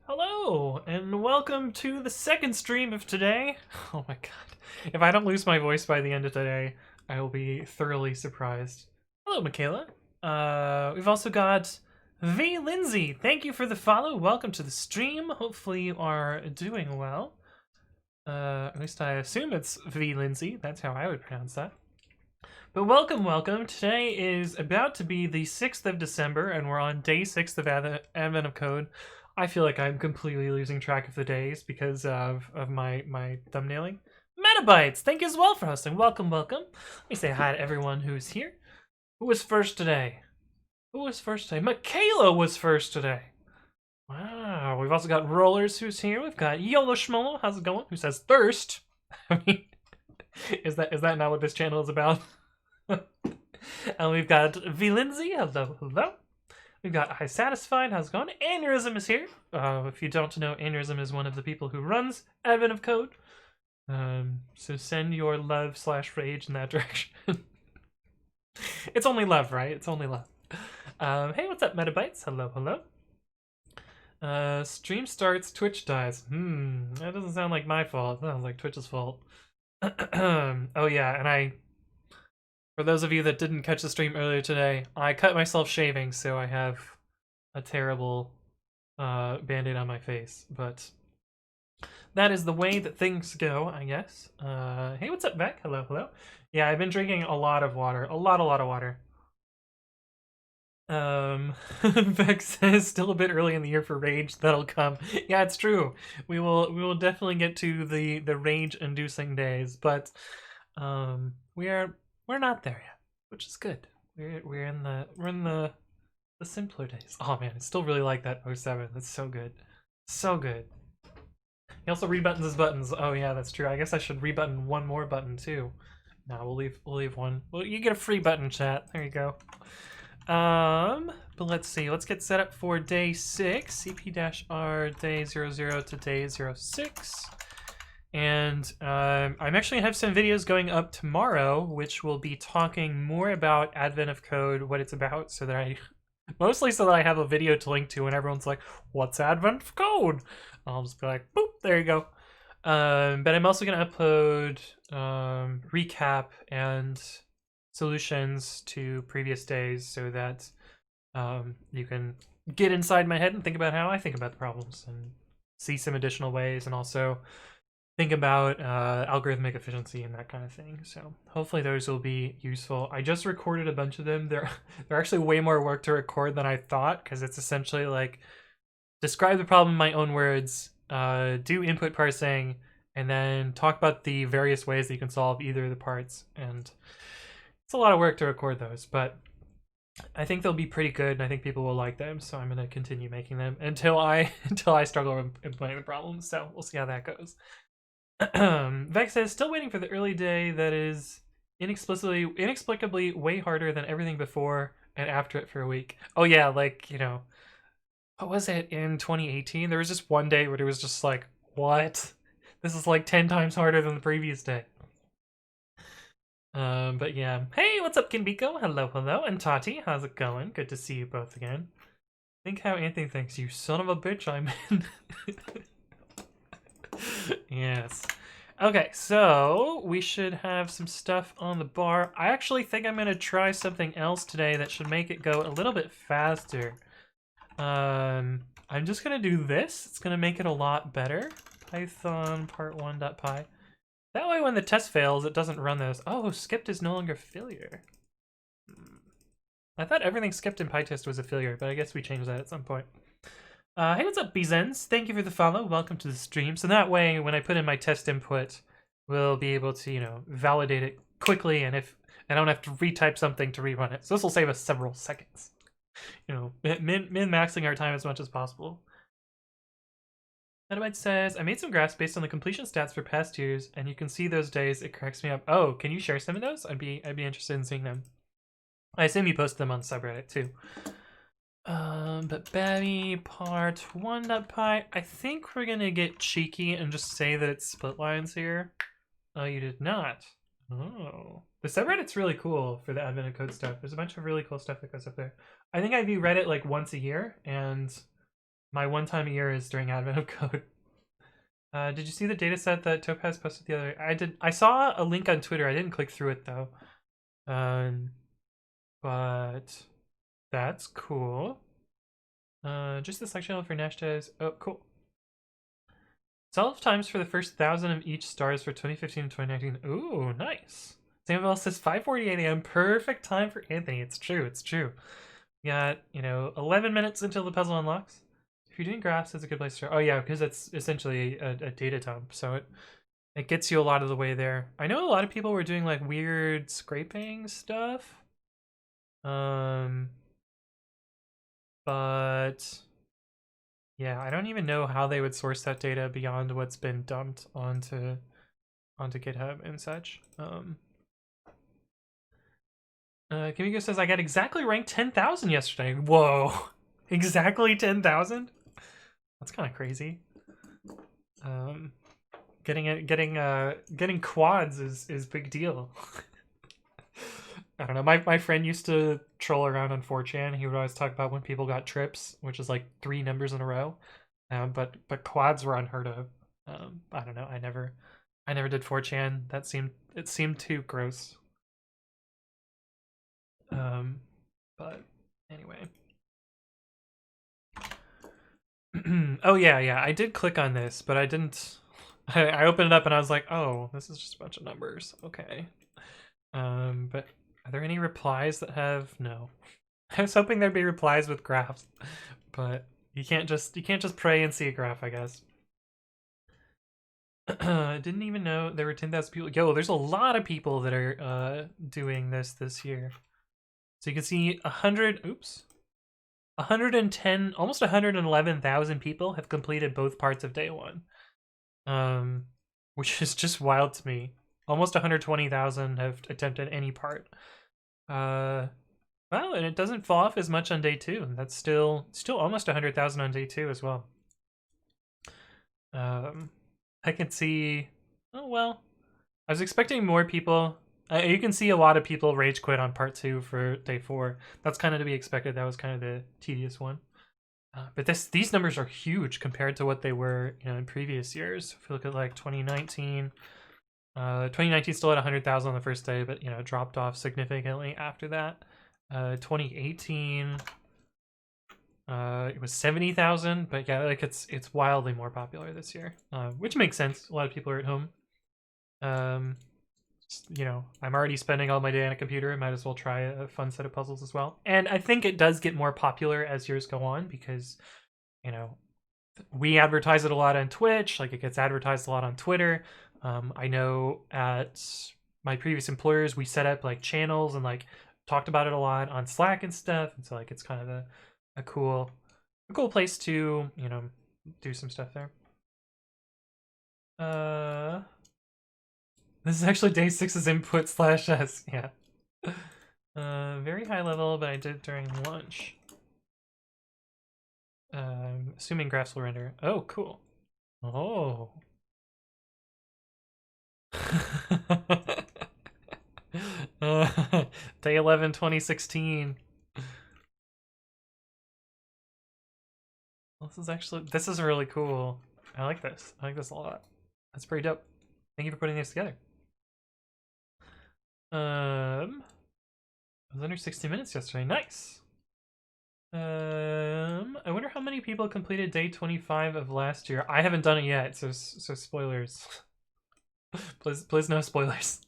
Hello, and welcome to the second stream of today. Oh my god. If I don't lose my voice by the end of today, I will be thoroughly surprised. Hello, Michaela. We've also got V. Lindsay. Thank you for the follow. Welcome to the stream. Hopefully you are doing well. At least I assume it's V. Lindsay. That's how I would pronounce that. But welcome, welcome. Today is about to be the 6th of December, and we're on day 6 of Advent of Code. I feel like I'm completely losing track of the days because of my thumbnailing. Metabytes, thank you as well for hosting. Welcome, welcome. Let me say hi to everyone who's here. Who was first today? Who was first today? Michaela was first today. Wow, we've also got Rollers who's here. We've got Yolo Schmolo, how's it going? Who says thirst? I mean, is that not what this channel is about? And we've got V. Lindsay, hello, hello. We've got High Satisfied, how's it going? Aneurysm is here. If you don't know, Aneurysm is one of the people who runs Advent of Code. So send your love/rage in that direction. It's only love, right? It's only love. Hey, what's up, Metabytes? Hello, hello. Stream starts, Twitch dies. That doesn't sound like my fault. That sounds like Twitch's fault. Oh yeah, and for those of you that didn't catch the stream earlier today, I cut myself shaving, so I have a terrible band-aid on my face. But that is the way that things go, I guess. Hey, what's up, Beck? Hello, hello. Yeah, I've been drinking a lot of water. A lot of water. Beck says still a bit early in the year for rage. That'll come. Yeah, it's true. We will definitely get to the rage-inducing days, but we're not there yet, which is good. We're in the simpler days. Oh man, I still really like that 07. That's so good. So good. He also rebuttons his buttons. Oh yeah, that's true. I guess I should rebutton one more button too. No, we'll leave one. Well, you get a free button, chat. There you go. But let's see. Let's get set up for day 6. CP-R day 00 to day 06. And I'm actually gonna have some videos going up tomorrow, which will be talking more about Advent of Code, what it's about, so that I have a video to link to when everyone's like, "What's Advent of Code?" I'll just be like, "Boop, there you go." But I'm also gonna upload recap and solutions to previous days, so that you can get inside my head and think about how I think about the problems and see some additional ways, and also think about algorithmic efficiency and that kind of thing. So hopefully those will be useful. I just recorded a bunch of them. They're actually way more work to record than I thought, because it's essentially like describe the problem in my own words, do input parsing, and then talk about the various ways that you can solve either of the parts. And it's a lot of work to record those, but I think they'll be pretty good, and I think people will like them. So I'm gonna continue making them until I struggle implementing the problems. So we'll see how that goes. Vex says, still waiting for the early day that is inexplicably way harder than everything before and after it for a week. Oh yeah, like, what was it in 2018? There was just one day where it was just like, what? This is like 10 times harder than the previous day. But yeah. Hey, what's up, Kinbiko? Hello, hello. And Tati, how's it going? Good to see you both again. Think how Anthony thinks, you son of a bitch, I'm in. Yes. Okay, so we should have some stuff on the bar. I actually think I'm gonna try something else today that should make it go a little bit faster. I'm just gonna do this. It's gonna make it a lot better. Python part1.py. That way when the test fails, it doesn't run those. Oh, skipped is no longer failure. I thought everything skipped in PyTest was a failure, but I guess we changed that at some point. Hey, what's up, Bizens? Thank you for the follow. Welcome to the stream. So that way, when I put in my test input, we'll be able to, validate it quickly, and if I don't have to retype something to rerun it. So this will save us several seconds. Min-maxing our time as much as possible. Metabyte says, I made some graphs based on the completion stats for past years, and you can see those days. It cracks me up. Oh, can you share some of those? I'd be interested in seeing them. I assume you post them on subreddit too. But Babby part 1.py, I think we're gonna get cheeky and just say that it's split lines here. Oh, you did not. Oh. The subreddit's really cool for the Advent of Code stuff. There's a bunch of really cool stuff that goes up there. I think I view Reddit like once a year, and My one time a year is during Advent of Code. Did you see the dataset that Topaz posted the other? I did. I saw a link on Twitter. I didn't click through it though. But that's cool. Just the section for Nashtas. Oh, cool. Solve times for the first 1,000 of each stars for 2015 and 2019. Ooh, nice. Samuel says 5:48 a.m. Perfect time for Anthony. It's true. It's true. We got 11 minutes until the puzzle unlocks. If you're doing graphs, it's a good place to start. Oh yeah, because it's essentially a data dump, so it gets you a lot of the way there. I know a lot of people were doing like weird scraping stuff. But yeah, I don't even know how they would source that data beyond what's been dumped onto GitHub and such. Kimiko says I got exactly ranked 10,000 yesterday. Whoa, exactly 10,000? That's kind of crazy. Getting quads is big deal. I don't know. My friend used to troll around on 4chan. He would always talk about when people got trips, which is like 3 numbers in a row. But quads were unheard of. I don't know. I never did 4chan. It seemed too gross. But anyway. Oh yeah. I did click on this, but I didn't. I opened it up and I was like, oh, this is just a bunch of numbers. Okay. But are there any replies that have no? I was hoping there'd be replies with graphs, but you can't just pray and see a graph, I guess. I didn't even know there were 10,000 people. Yo, there's a lot of people that are doing this year. So you can see 110, almost 111,000 people have completed both parts of day 1. Which is just wild to me. Almost 120,000 have attempted any part. Well, and it doesn't fall off as much on day 2. That's still almost 100,000 on day 2 as well. I can see. Oh well, I was expecting more people. You can see a lot of people rage quit on part 2 for day 4. That's kind of to be expected. That was kind of the tedious one. But these numbers are huge compared to what they were, in previous years. If you look at like 2019, 2019 still had 100,000 on the first day, but dropped off significantly after that. 2018, it was 70,000, but yeah, like it's wildly more popular this year, which makes sense. A lot of people are at home. I'm already spending all my day on a computer. I might as well try a fun set of puzzles as well. And I think it does get more popular as years go on because, we advertise it a lot on Twitch. Like it gets advertised a lot on Twitter. I know at my previous employers, we set up like channels and like talked about it a lot on Slack and stuff. And so like it's kind of a cool place to do some stuff there. This is actually day 6's input/s. Yeah. Very high level, but I did it during lunch. Assuming graphs will render. Oh, cool. Oh. Day 11, 2016. This is really cool. I like this. I like this a lot. That's pretty dope. Thank you for putting this together. I was under 60 minutes yesterday. Nice. I wonder how many people completed day 25 of last year. I haven't done it yet, so spoilers. please no spoilers.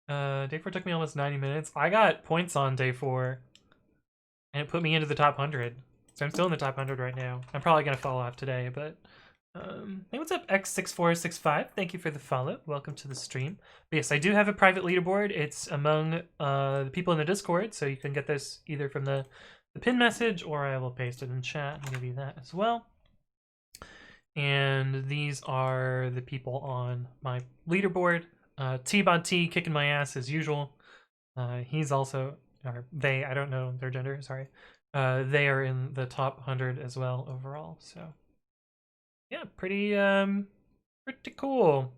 Day 4 took me almost 90 minutes. I got points on day 4, and it put me into the top 100. So I'm still in the top 100 right now. I'm probably gonna fall off today, but hey, what's up, X6465? Thank you for the follow. Welcome to the stream. But yes, I do have a private leaderboard. It's among the people in the Discord, so you can get this either from the pin message, or I will paste it in chat and give you that as well. And these are the people on my leaderboard. T-Bod T kicking my ass as usual. He's also, or they, I don't know their gender, sorry. They are in the top 100 as well overall, so yeah, pretty cool.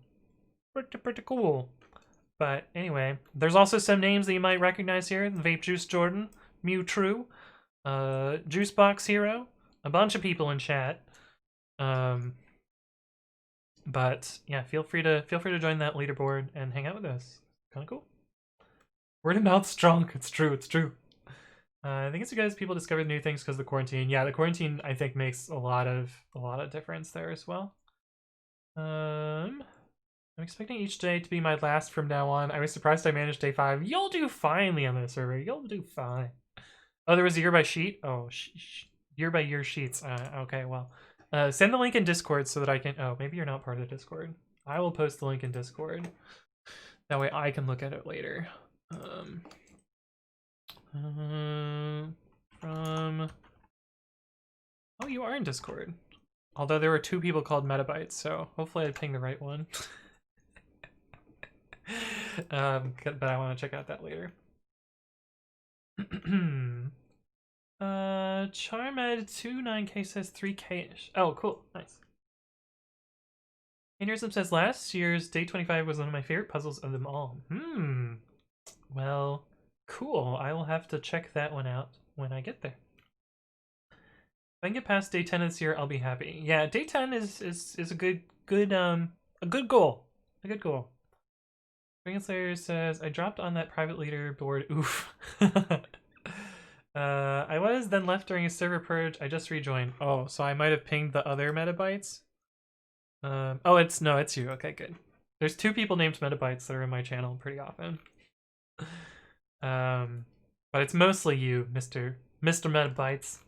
Pretty cool. But anyway, there's also some names that you might recognize here. Vape Juice Jordan, Mew True, Juicebox Hero, a bunch of people in chat. But yeah, feel free to join that leaderboard and hang out with us. Kind of cool. Word of mouth strong. It's true. It's true. I think it's because people discovered new things because of the quarantine. Yeah, the quarantine I think makes a lot of difference there as well. I'm expecting each day to be my last from now on. I was surprised I managed day 5. You'll do finely on this server. You'll do fine. Oh, there was a year by sheet. Oh, year by year sheets. Okay, well, send the link in Discord so that I can. Oh, maybe you're not part of the Discord. I will post the link in Discord. That way I can look at it later. From. Oh, you are in Discord. Although there were 2 people called Metabytes, so hopefully I pinged the right one. But I want to check out that later. Charmed29K says 3K-ish. Oh, cool. Nice. Aneurysm says last year's day 25 was one of my favorite puzzles of them all. Well, cool. I will have to check that one out when I get there. If I can get past day 10 this year, I'll be happy. Yeah, day 10 is a good goal. A good goal. Dragon Slayer says, I dropped on that private leaderboard. Oof. I was then left during a server purge. I just rejoined. Oh, so I might have pinged the other Metabytes. Oh, it's you. Okay, good. There's 2 people named Metabytes that are in my channel pretty often. But it's mostly you, Mr. Metabytes.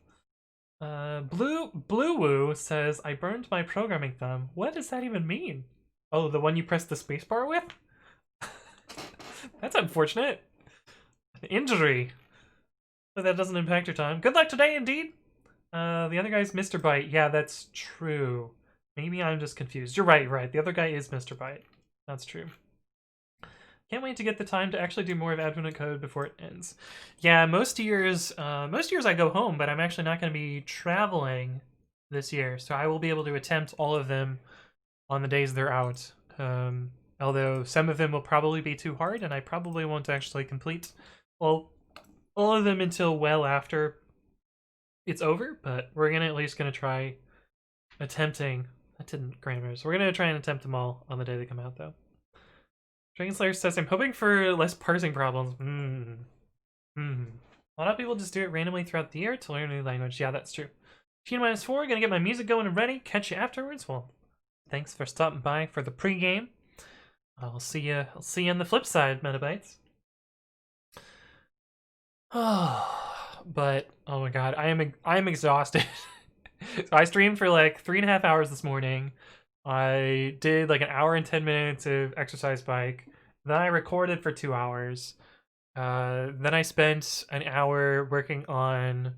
Blue Woo says, I burned my programming thumb. What does that even mean? Oh, the one you press the spacebar with? That's unfortunate. An injury. But that doesn't impact your time. Good luck today, indeed. The other guy's Mr. Bite. Yeah, that's true. Maybe I'm just confused. You're right. The other guy is Mr. Bite. That's true. Can't wait to get the time to actually do more of admin code before it ends. Yeah, most years I go home, but I'm actually not going to be traveling this year, so I will be able to attempt all of them on the days they're out. Although some of them will probably be too hard, and I probably won't actually complete all of them until well after it's over. But we're at least gonna try attempting. That didn't grammars. We're gonna try and attempt them all on the day they come out, though. Dragon Slayer says, I'm hoping for less parsing problems. A lot of people just do it randomly throughout the year to learn a new language. Yeah, that's true. T-4, gonna get my music going and ready. Catch you afterwards. Well, thanks for stopping by for the pregame. I'll see you on the flip side, Metabytes. But oh my god, I am exhausted. So I streamed for like 3.5 hours this morning. I did like 1 hour and 10 minutes of exercise bike. Then I recorded for 2 hours. Then I spent an hour working on.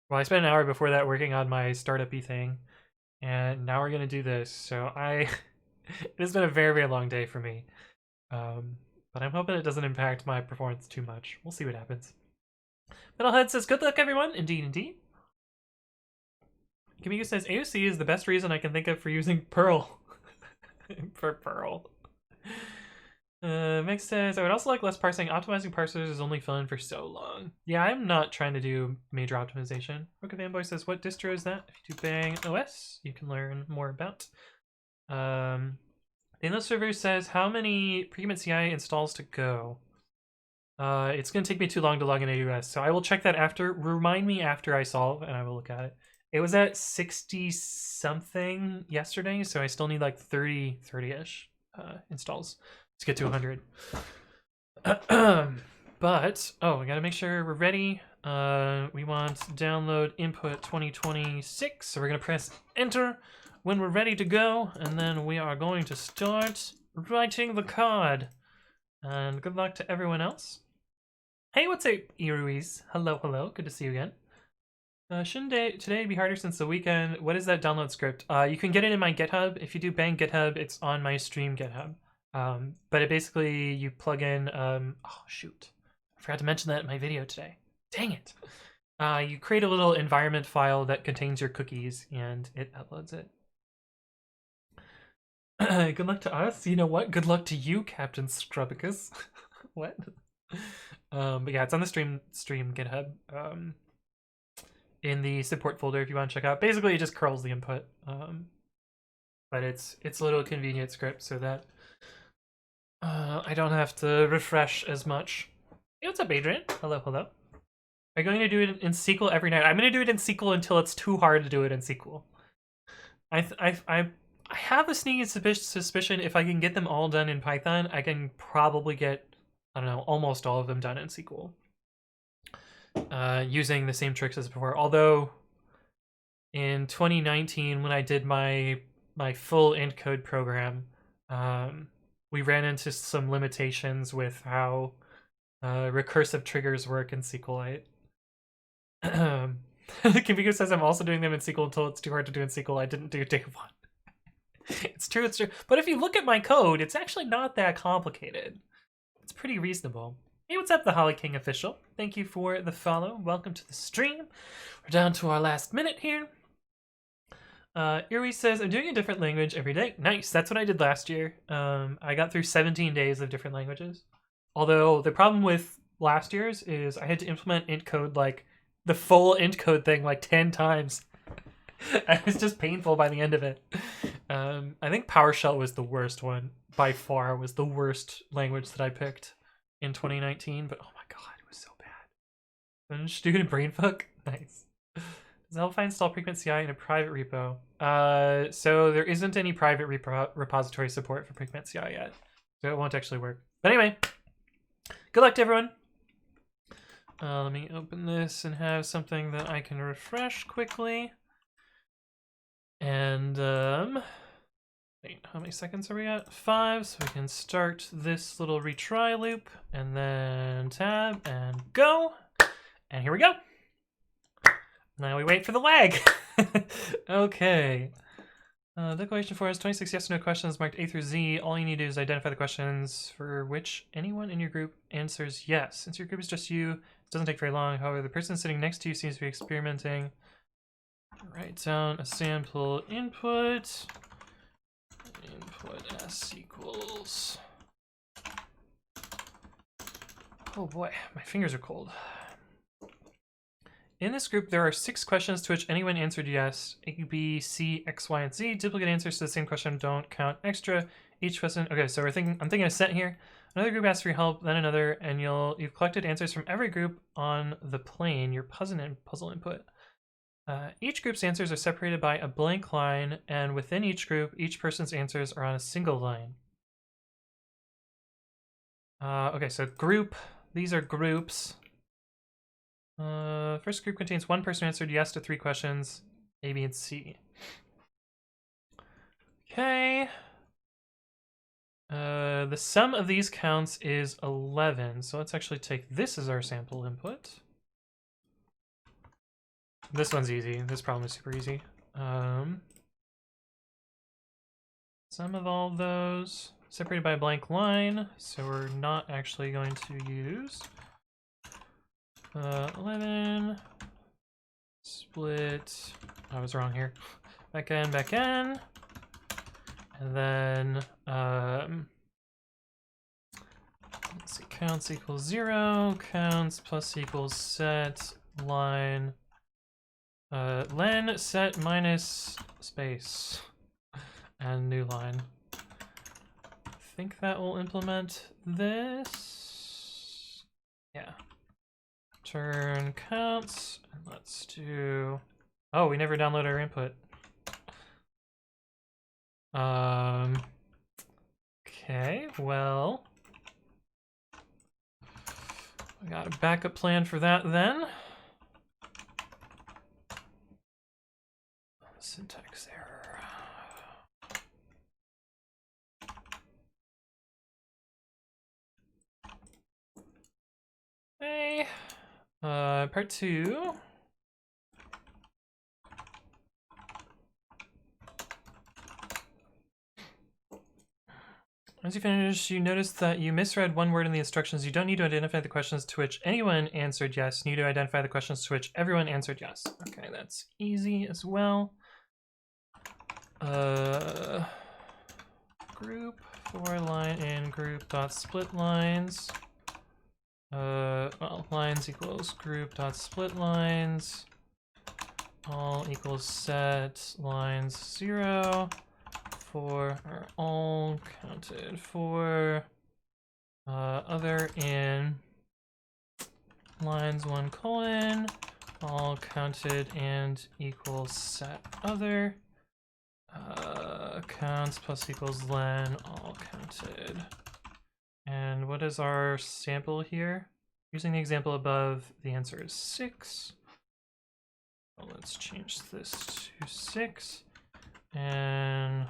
Well, I spent an hour before that working on my startup-y thing, and now we're gonna do this. So it has been a very, very long day for me. But I'm hoping it doesn't impact my performance too much. We'll see what happens. Metalhead says, good luck, everyone. Indeed, indeed. Kamigo says, AOC is the best reason I can think of for using Perl. For Perl. Mix says, I would also like less parsing. Optimizing parsers is only fun for so long. Yeah, I'm not trying to do major optimization. Rook of Fanboy says, what distro is that? If you do Bang OS, you can learn more about. The Endless Server says, how many Precommit CI installs to go? It's going to take me too long to log in AWS, so I will check that after. Remind me after I solve, and I will look at it. It was at 60-something yesterday, so I still need like 30-ish installs to get to 100. But, oh, we got to make sure we're ready. We want download input 2026, so we're going to press enter when we're ready to go, and then we are going to start writing the code. And good luck to everyone else. Hey, what's up, Iruiz? Hello, hello. Good to see you again. Shouldn't today be harder since the weekend? What is that download script? You can get it in my GitHub. If you do Bang GitHub, it's on my stream GitHub. But it basically, you plug in, oh shoot. I forgot to mention that in my video today. Dang it. You create a little environment file that contains your cookies, and it uploads it. Good luck to us. You know what? Good luck to you, Captain Scrubicus. What? But yeah, it's on the stream GitHub. in the support folder if you want to check out. Basically, it just curls the input, but it's a little convenient script so that I don't have to refresh as much. Hey, what's up, Adrian? Hello, hello. Are you going to do it in SQL every night? I'm going to do it in SQL until it's too hard to do it in SQL. I have a sneaky suspicion if I can get them all done in Python, I can probably get, I don't know, almost all of them done in SQL. Using the same tricks as before. Although, in 2019, when I did my full int code program, we ran into some limitations with how recursive triggers work in SQLite. The computer says I'm also doing them in SQL until it's too hard to do in SQL. I didn't do day one. It's true, it's true. But if you look at my code, it's actually not that complicated. It's pretty reasonable. Hey, what's up, the Holly King official? Thank you for the follow. Welcome to the stream. We're down to our last minute here. Irwi says, I'm doing a different language every day. Nice, that's what I did last year. I got through 17 days of different languages. Although the problem with last year's is I had to implement int code, like the full int code thing, like 10 times. It was just painful by the end of it. I think PowerShell was the worst one. By far was the worst language that I picked in 2019, but oh my god, it was so bad. Then just do it in BrainFuck? Nice. Does Helpify install Pigment CI in a private repo? So there isn't any private repository support for Pigment CI yet, so it won't actually work. But anyway, good luck to everyone. Let me open this and have something that I can refresh quickly. And, wait, how many seconds are we at? 5, so we can start this little retry loop, and then tab, and go. And here we go. Now we wait for the lag. Okay. Declaration for us, 26 yes or no questions marked A through Z. All you need to do is identify the questions for which anyone in your group answers yes. Since your group is just you, it doesn't take very long. However, the person sitting next to you seems to be experimenting. Write down a sample input. Input s equals. Oh boy, my fingers are cold. In this group, there are 6 questions to which anyone answered yes. A, B, C, X, Y, and Z. Duplicate answers to the same question don't count extra. Each question. Okay, so I'm thinking a set here. Another group asks for your help, then another, and you've collected answers from every group on the plane. Your puzzle input. Each group's answers are separated by a blank line, and within each group, each person's answers are on a single line. Okay, so group. These are groups. First group contains 1 person who answered yes to 3 questions, A, B, and C. Okay. The sum of these counts is 11, so let's actually take this as our sample input. This one's easy. This problem is super easy. Sum of all of those separated by a blank line, so we're not actually going to use 11 split. I was wrong here. Back in, and then let's see. Counts equals 0. Counts plus equals set line. Len set minus space and new line. I think that will implement this. Yeah. Turn counts. And let's do. Oh, we never download our input. Okay, well, I got a backup plan for that then. Syntax error. Okay. Part 2. Once you finish, you notice that you misread one word in the instructions. You don't need to identify the questions to which anyone answered yes. You need to identify the questions to which everyone answered yes. Okay, that's easy as well. Group for line in group dot split lines. Well, lines equals group dot split lines. all equals set lines 0 for are all counted for other in lines 1 colon all counted and equals set other counts plus equals len all counted. And what is our sample here? Using the example above, the answer is 6. Well, let's change this to 6. And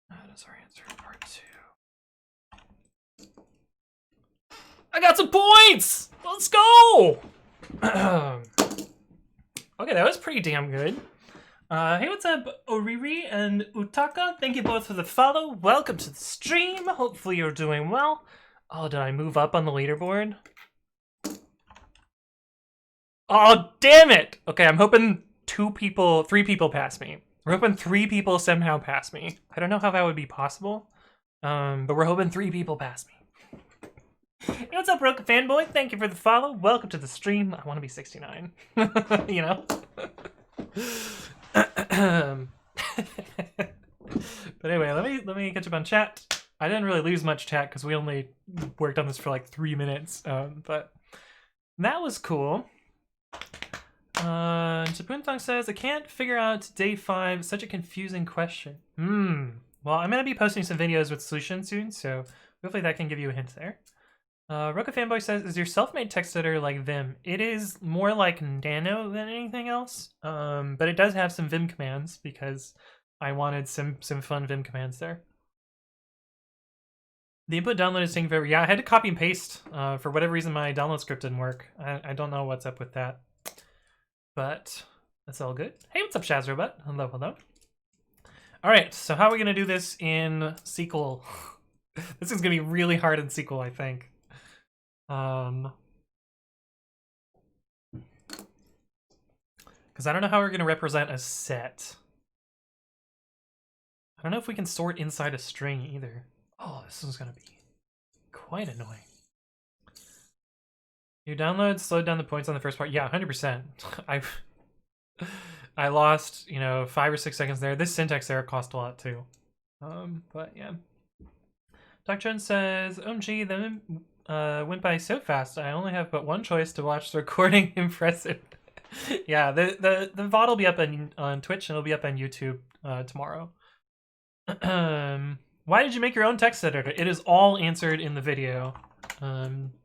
that is our answer for part 2. I got some points! Let's go! Okay, that was pretty damn good. Hey, what's up, Oriri and Utaka? Thank you both for the follow. Welcome to the stream. Hopefully you're doing well. Oh, did I move up on the leaderboard? Oh, damn it! Okay, I'm hoping 3 people pass me. We're hoping 3 people somehow pass me. I don't know how that would be possible, but we're hoping 3 people pass me. Hey, what's up, Roka Fanboy? Thank you for the follow. Welcome to the stream. I want to be 69. You know? But anyway, let me catch up on chat. I didn't really lose much chat because we only worked on this for like 3 minutes, but that was cool. Japunthong says, I can't figure out day 5, such a confusing question. Well, I'm going to be posting some videos with solutions soon, so hopefully that can give you a hint there. Roka Fanboy says, is your self-made text editor like Vim? It is more like Nano than anything else, but it does have some Vim commands because I wanted some fun Vim commands there. The input download is taking forever. Yeah, I had to copy and paste. For whatever reason, my download script didn't work. I don't know what's up with that, but that's all good. Hey, what's up, Shazrobot? Hello, hello. All right, so how are we gonna do this in SQL? This is gonna be really hard in SQL, I think. Because I don't know how we're going to represent a set. I don't know if we can sort inside a string either. Oh, this is going to be quite annoying. Your download slowed down the points on the first part. Yeah, 100%. I lost, 5 or 6 seconds there. This syntax error cost a lot too. But yeah. Dr. Chen says, OMG, that went by so fast. I only have but one choice to watch the recording. Impressive. Yeah, the VOD will be up on Twitch and it'll be up on YouTube tomorrow. Why did you make your own text editor? It is all answered in the video.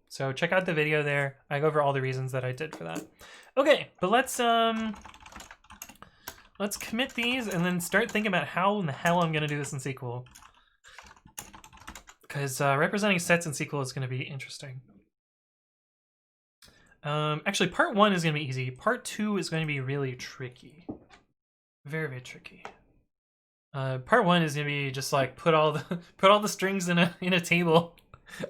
So check out the video there. I go over all the reasons that I did for that. Okay, but let's commit these and then start thinking about how in the hell I'm gonna do this in SQL. Because representing sets in SQL is going to be interesting. Actually, part 1 is going to be easy. Part 2 is going to be really tricky. Very, very tricky. Part 1 is going to be just like put all the strings in a table.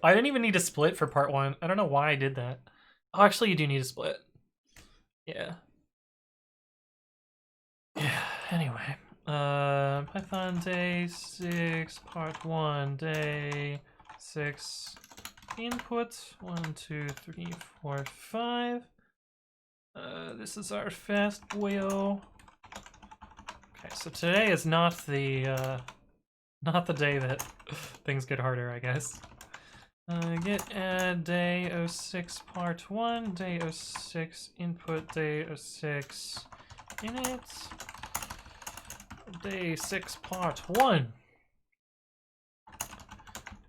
I didn't even need to split for part 1. I don't know why I did that. Oh, actually, you do need to split. Yeah. Yeah. Anyway. Python day 6, part 1, day 6, input 1, 2, 3, 4, 5. This is our fast boyo. Okay, so today is not the day that things get harder, I guess. Git add day 06 part 1, day 06 input, day 06 init. Day 6 part 1.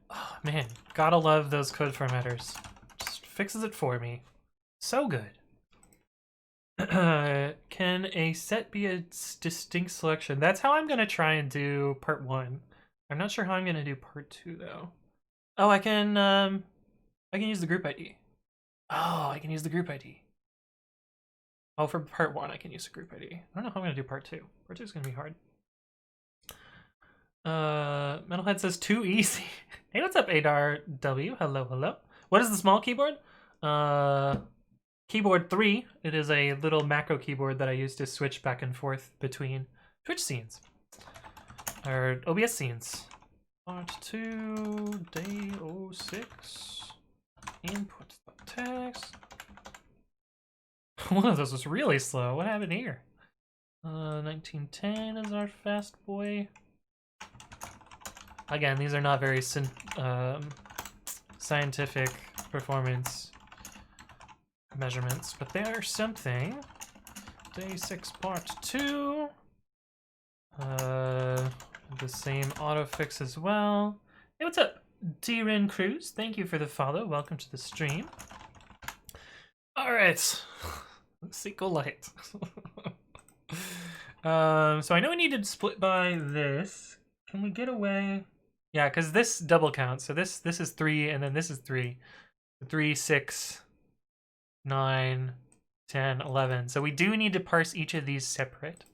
Oh man, gotta love those code formatters. Just fixes it for me. So good. Can a set be a distinct selection? That's how I'm gonna try and do part 1. I'm not sure how I'm gonna do part 2 though. Oh, I can use the group ID. Oh, I can use the group ID. Oh, for part 1 I can use the group ID. I don't know how I'm gonna do part 2. Part 2 is gonna be hard. Metalhead says too easy. Hey, what's up, Adar W? Hello, hello. What is the small keyboard? Keyboard 3. It is a little macro keyboard that I use to switch back and forth between Twitch scenes. Or OBS scenes. Part 2, day 06. Input the text. One of those was really slow. What happened here? 1910 is our fast boy. Again, these are not very scientific performance measurements, but they are something. Day 6 part 2. The same autofix as well. Hey, what's up? D-Ren Cruz, thank you for the follow. Welcome to the stream. Alright. sqlite. So I know we need to split by this. Can we get away? Yeah, because this double counts. So this is 3, and then this is 3. 3, 6, 9, 10, 11. So we do need to parse each of these separate.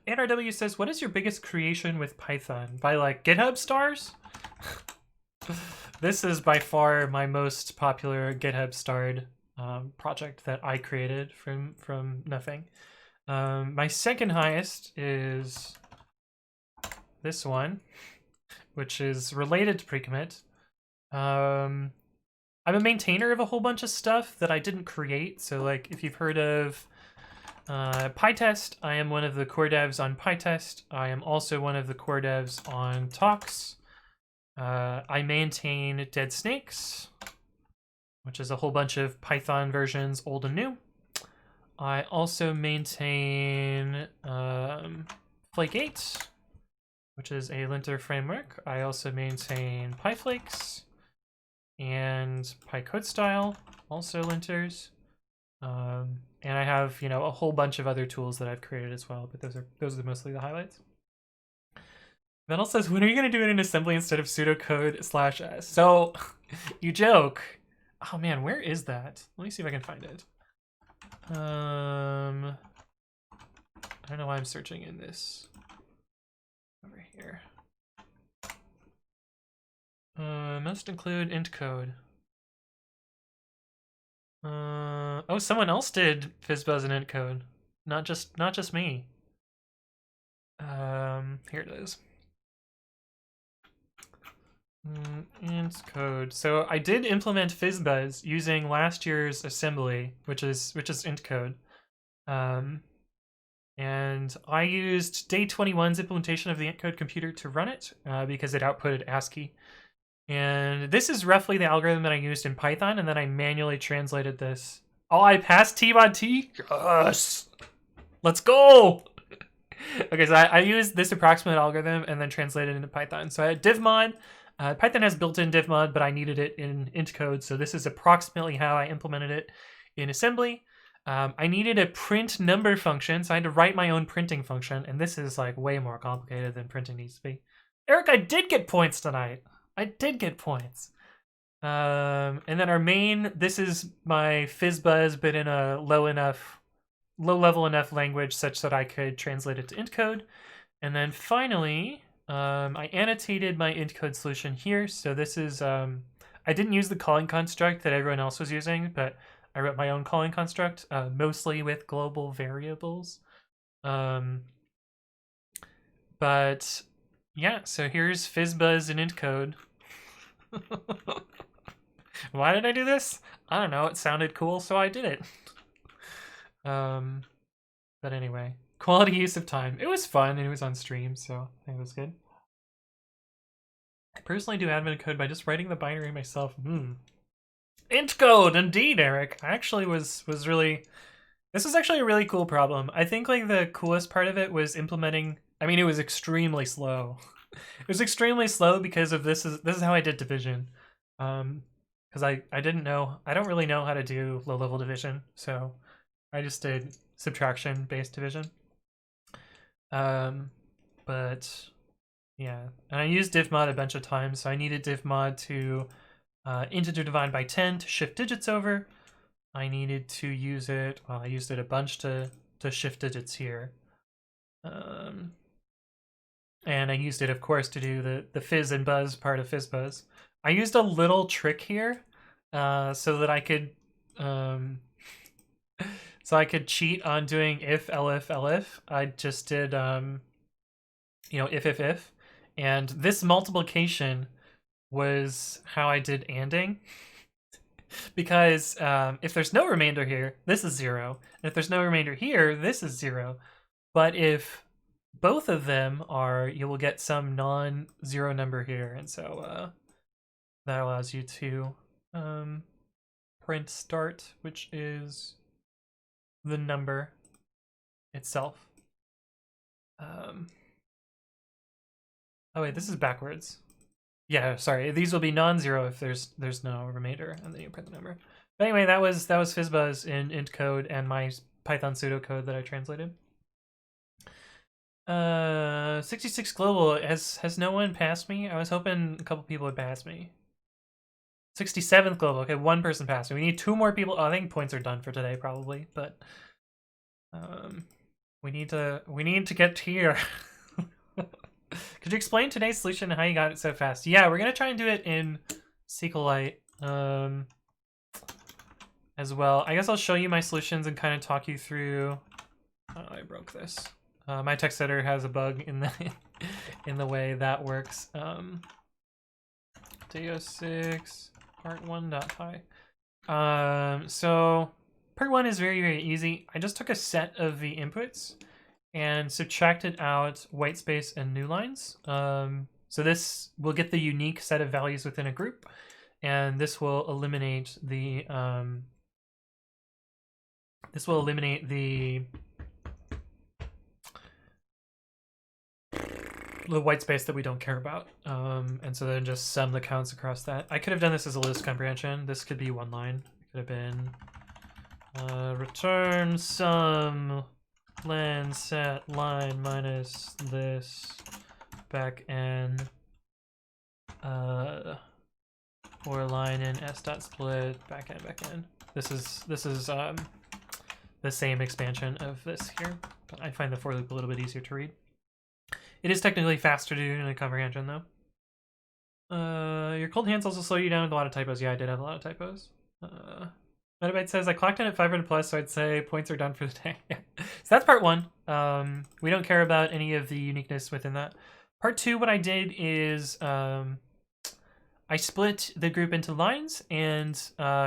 NRW says, what is your biggest creation with Python? By like GitHub stars? This is by far my most popular GitHub starred project that I created from nothing. My second highest is this one, which is related to pre-commit. I'm a maintainer of a whole bunch of stuff that I didn't create. So like if you've heard of PyTest, I am one of the core devs on PyTest. I am also one of the core devs on Tox. I maintain Dead Snakes, which is a whole bunch of Python versions, old and new. I also maintain Flake 8, which is a linter framework. I also maintain PyFlakes and PyCodeStyle, also linters. And I have, you know, a whole bunch of other tools that I've created as well, but those are mostly the highlights. Venel says, when are you going to do it in assembly instead of pseudocode/s? So, you joke. Oh man, where is that? Let me see if I can find it. I don't know why I'm searching in this. Over here. Must include int code. Oh, someone else did FizzBuzz and int code. Not just me. Here it is. Int code. So I did implement FizzBuzz using last year's assembly, which is int code. And I used day 21's implementation of the int code computer to run it because it outputted ASCII. And this is roughly the algorithm that I used in Python, and then I manually translated this. Oh, I passed T-mod-T? Yes! Let's go! Okay, so I used this approximate algorithm and then translated it into Python. So I had divmod. Python has built-in divmod, but I needed it in int code, so this is approximately how I implemented it in assembly. I needed a print number function, so I had to write my own printing function, and this is like way more complicated than printing needs to be. Eric, I did get points tonight. I did get points. And then our main, this is my FizzBuzz, but in a low-level enough language such that I could translate it to int code. And then finally, I annotated my int code solution here. So this is, I didn't use the calling construct that everyone else was using, but I wrote my own calling construct, mostly with global variables. But yeah, so here's FizzBuzz and int code. Why did I do this? I don't know, it sounded cool, so I did it. But anyway, quality use of time. It was fun, and it was on stream, so I think it was good. I personally do admin code by just writing the binary myself. Int code, indeed, Eric. I actually was really... This was actually a really cool problem. I think like the coolest part of it was implementing... I mean, it was extremely slow. It was extremely slow because of this is how I did division. Because I don't really know how to do low-level division, so I just did subtraction-based division. But yeah, and I used divmod a bunch of times, so I needed divmod to integer divide by 10 to shift digits over. I needed to use it, well, I used it a bunch to shift digits here. And I used it, of course, to do the fizz and buzz part of FizzBuzz. I used a little trick here so that I could cheat on doing if, elif, elif. I just did, you know, if, and this multiplication was how I did anding. Because if there's no remainder here, this is 0. And if there's no remainder here, this is 0. But if both of them are, you will get some non-zero number here. And so that allows you to print start, which is the number itself. Oh wait, this is backwards. Yeah, sorry. These will be non-zero if there's no remainder, and then you print the number. But anyway, that was FizzBuzz in int code and my Python pseudocode that I translated. 66 global. Has no one passed me? I was hoping a couple people would pass me. 67th global. Okay, one person passed me. We need 2 more people. Oh, I think points are done for today probably, but we need to get here. Could you explain today's solution and how you got it so fast? Yeah, we're gonna try and do it in SQLite as well. I guess I'll show you my solutions and kind of talk you through. Oh, I broke this. My text editor has a bug in the in the way that works. Day06 part 1.py. So part 1 is very easy. I just took a set of the inputs and subtracted out white space and new lines. So this will get the unique set of values within a group, and this will eliminate the white space that we don't care about. And so then just sum the counts across that. I could have done this as a list comprehension. This could be one line. It could have been return sum len set line minus this back n or line in s.split back n. This is the same expansion of this here, but I find the for loop a little bit easier to read. It is technically faster to do in a comprehension though. Your cold hands also slow you down with a lot of typos. Yeah, I did have a lot of typos. Metabyte says, I clocked in at 500 plus, so I'd say points are done for the day. So that's part 1. We don't care about any of the uniqueness within that. Part 2, what I did is I split the group into lines and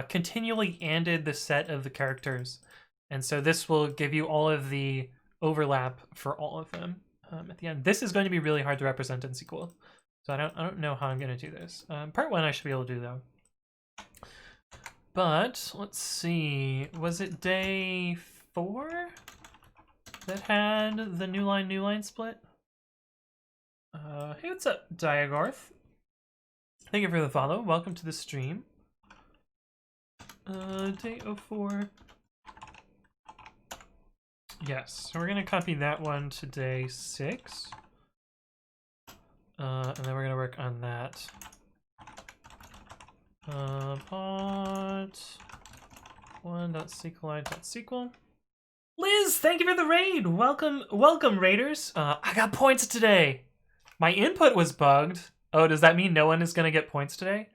continually anded the set of the characters. And so this will give you all of the overlap for all of them at the end. This is going to be really hard to represent in SQL. So I don't know how I'm going to do this. Part 1 I should be able to do though. But let's see, was it day 4 that had the new line split? Hey, what's up, Diagorth? Thank you for the follow. Welcome to the stream. Day 04. Yes, so we're gonna copy that one to day 6. And then we're gonna work on that. Pot 1.sqlite.sql. Liz, thank you for the raid. Welcome, raiders. I got points today. My input was bugged. Oh, does that mean no one is gonna get points today?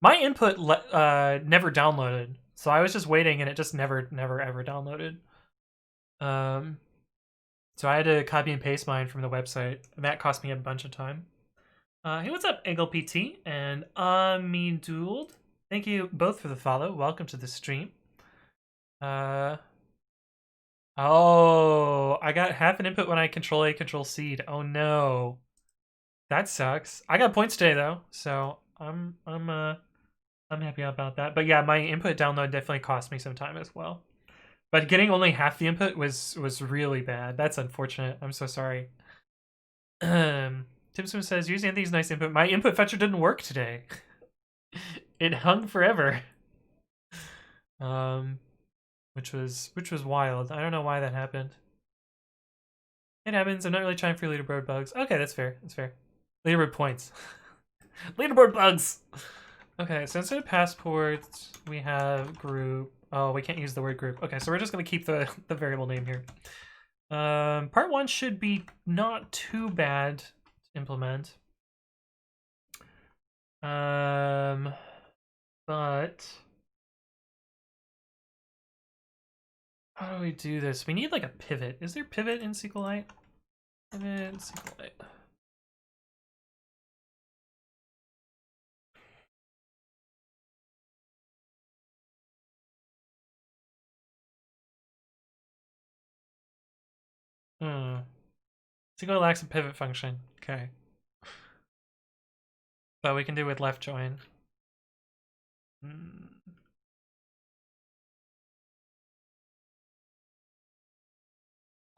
My input never downloaded, so I was just waiting, and it just never ever downloaded. So I had to copy and paste mine from the website, and that cost me a bunch of time. Hey, what's up, EaglePT and Amiduld? Thank you both for the follow. Welcome to the stream. Oh, I got half an input when I control A, control C. Oh no, that sucks. I got points today though, so I'm happy about that. But yeah, my input download definitely cost me some time as well. But getting only half the input was really bad. That's unfortunate. I'm so sorry. Tim Swim says, using Anthony's nice input. My input fetcher didn't work today. It hung forever. Which was wild. I don't know why that happened. It happens. I'm not really trying for leaderboard bugs. Okay, that's fair. That's fair. Leaderboard points. Leaderboard bugs. Okay, so instead of passports, we have group. Oh, we can't use the word group. Okay, so we're just gonna keep the variable name here. Part 1 should be not too bad to implement. But how do we do this? We need like a pivot. Is there pivot in SQLite? Pivot in SQLite. SQL lacks a pivot function. Okay. But we can do with left join.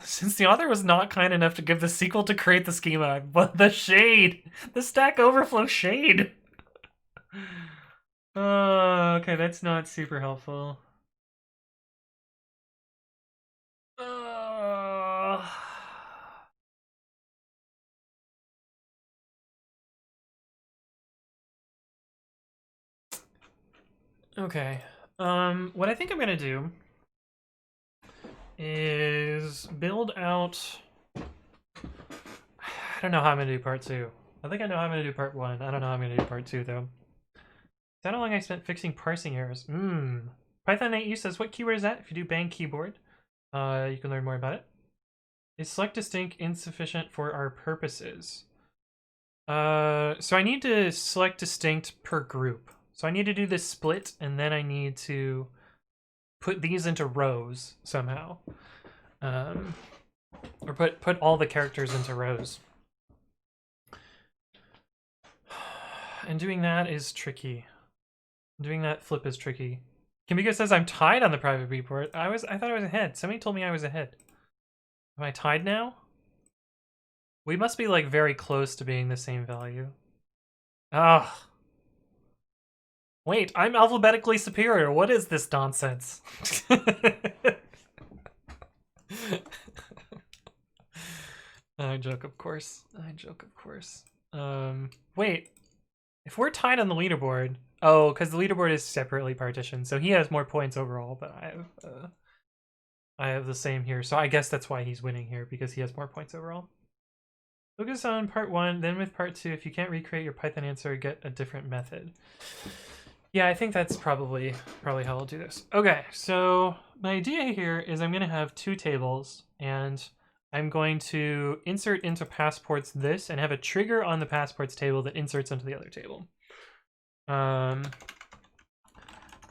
Since the author was not kind enough to give the sequel to create the schema, but the shade! The Stack Overflow shade! Oh, okay, that's not super helpful. Okay. What I think I'm gonna do is build out. I don't know how I'm gonna do part 2. I think I know how I'm gonna do part 1. I don't know how I'm gonna do part 2 though. Is that how long I spent fixing parsing errors? Python 8U says, what keyword is that? If you do bang keyboard, you can learn more about it. Is select distinct insufficient for our purposes? So I need to select distinct per group. So I need to do this split, and then I need to put these into rows somehow. Or put all the characters into rows. And doing that is tricky. Doing that flip is tricky. Kimiko says I'm tied on the private report. I thought I was ahead. Somebody told me I was ahead. Am I tied now? We must be like very close to being the same value. Ah. Wait, I'm alphabetically superior. What is this nonsense? I joke, of course. I joke, of course. Wait. If we're tied on the leaderboard... Oh, because the leaderboard is separately partitioned, so he has more points overall, but I have the same here, so I guess that's why he's winning here, because he has more points overall. Focus on part 1, then with part 2, if you can't recreate your Python answer, get a different method. Yeah, I think that's probably how I'll do this. Okay, so my idea here is I'm going to have 2 tables, and I'm going to insert into passports this, and have a trigger on the passports table that inserts into the other table.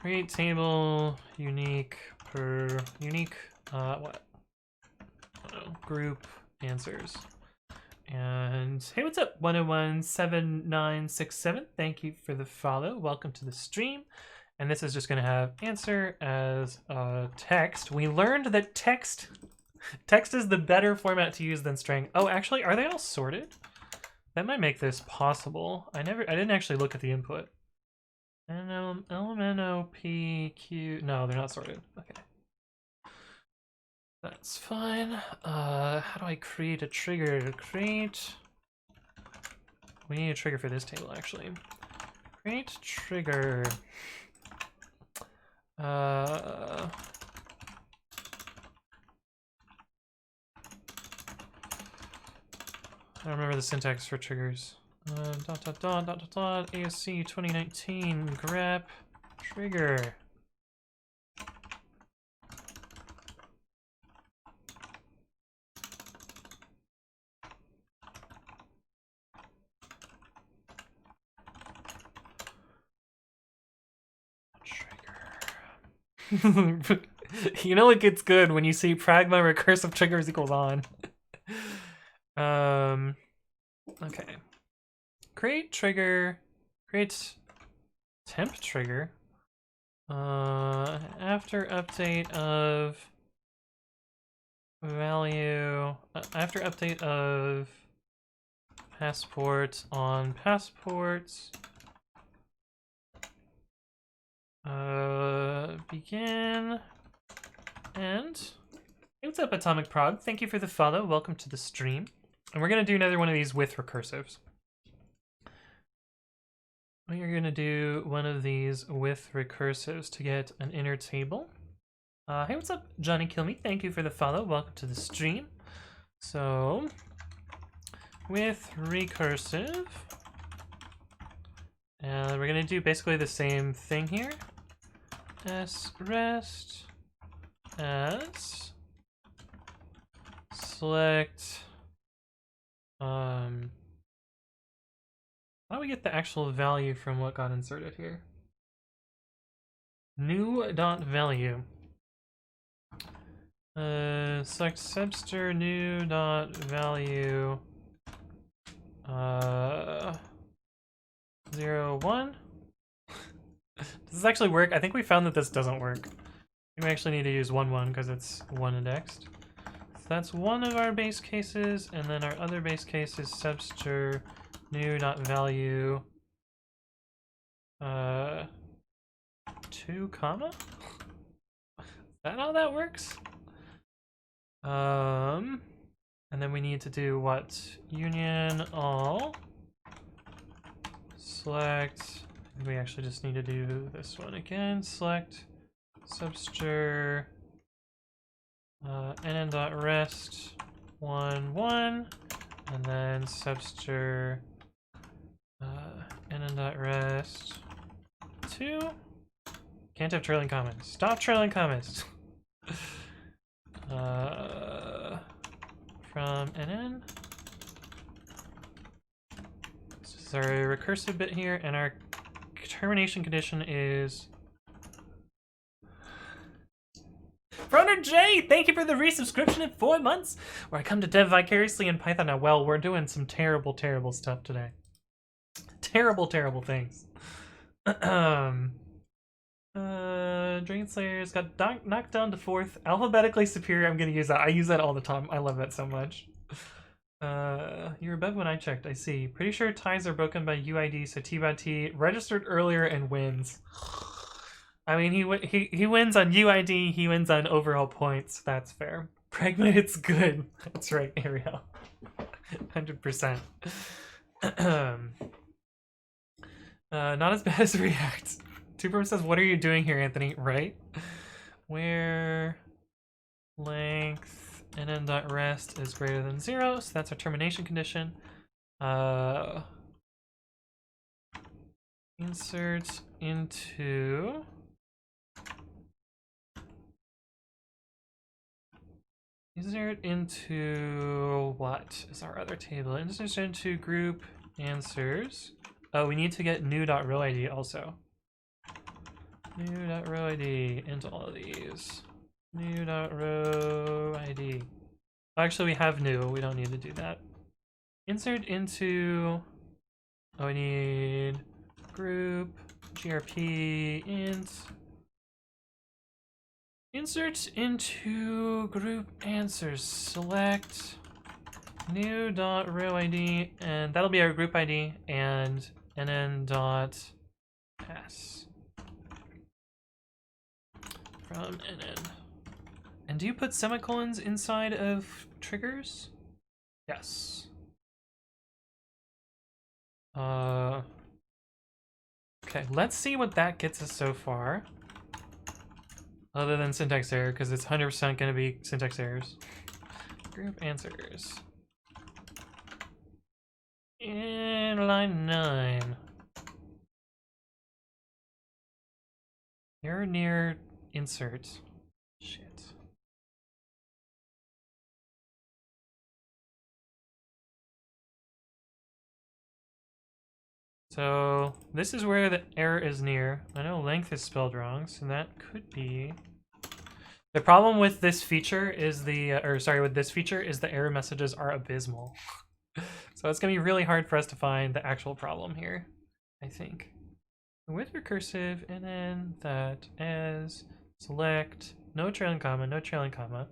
Create table unique per unique what? Group answers. And hey, what's up? 1017967. Thank you for the follow. Welcome to the stream. And this is just going to have answer as text. We learned that text is the better format to use than string. Oh, actually, are they all sorted? That might make this possible. I didn't actually look at the input. LMNOPQ. No, they're not sorted. Okay. That's fine. How do I create a trigger? We need a trigger for this table, actually. Create trigger. I don't remember the syntax for triggers. ASC 2019 grep trigger. You know it gets good when you see pragma recursive triggers equals on. Okay. Create trigger. Create temp trigger. After update of value. After update of passport on passports. Begin. And hey, what's up, Atomic Prog? Thank you for the follow. Welcome to the stream. And we're gonna do another one of these with recursives. We are gonna do one of these with recursives to get an inner table. Hey, what's up, Johnny Kill Me? Thank you for the follow. Welcome to the stream. So, with recursive, and we're gonna do basically the same thing here. srest as select. How do we get the actual value from what got inserted here? New dot value. Select subster new dot value 0, 1. Does this actually work? I think we found that this doesn't work. We actually need to use 1, 1 because it's 1 indexed. So that's one of our base cases, and then our other base case is subster new dot value 2 comma. Is that how that works? And then we need to do what? Union all select. We actually just need to do this one again. Select subster nn.rest 1 1, and then subster nn.rest 2. Can't have trailing comments. Stop trailing comments. From nn. This is our recursive bit here, and our termination condition is Runner J, thank you for the resubscription in 4 months, where I come to dev vicariously in Python. Now, well, we're doing some terrible, terrible stuff today. Terrible, terrible things. Dragon Slayers got knocked down to 4th. Alphabetically superior, I'm gonna use that. I use that all the time. I love that so much. You're above when I checked, I see. Pretty sure ties are broken by UID, so T registered earlier and wins. I mean, he wins on UID, he wins on overall points. That's fair. Pregnant, it's good. That's right, Ariel. 100%. Not as bad as React. Tuber says, what are you doing here, Anthony? Right? Where length nn.rest is greater than 0, so that's our termination condition. Insert into what is our other table? Insert into group answers. Oh, we need to get new.row ID also. New.row ID into all of these. New.row ID. Actually, we have new. We don't need to do that. Insert into. Oh, we need group grp int. Insert into group answers. Select new.row ID, and that'll be our group ID, and nn.pass from nn. And do you put semicolons inside of triggers? Yes. Okay, let's see what that gets us so far. Other than syntax error, because it's 100% going to be syntax errors. Group answers. In line 9. You're near insert. Shit. So this is where the error is near. I know length is spelled wrong, so that could be. The problem with this feature is with this feature is the error messages are abysmal. So it's gonna be really hard for us to find the actual problem here, I think. With recursive, and then that as select no trailing comma, no trailing comma.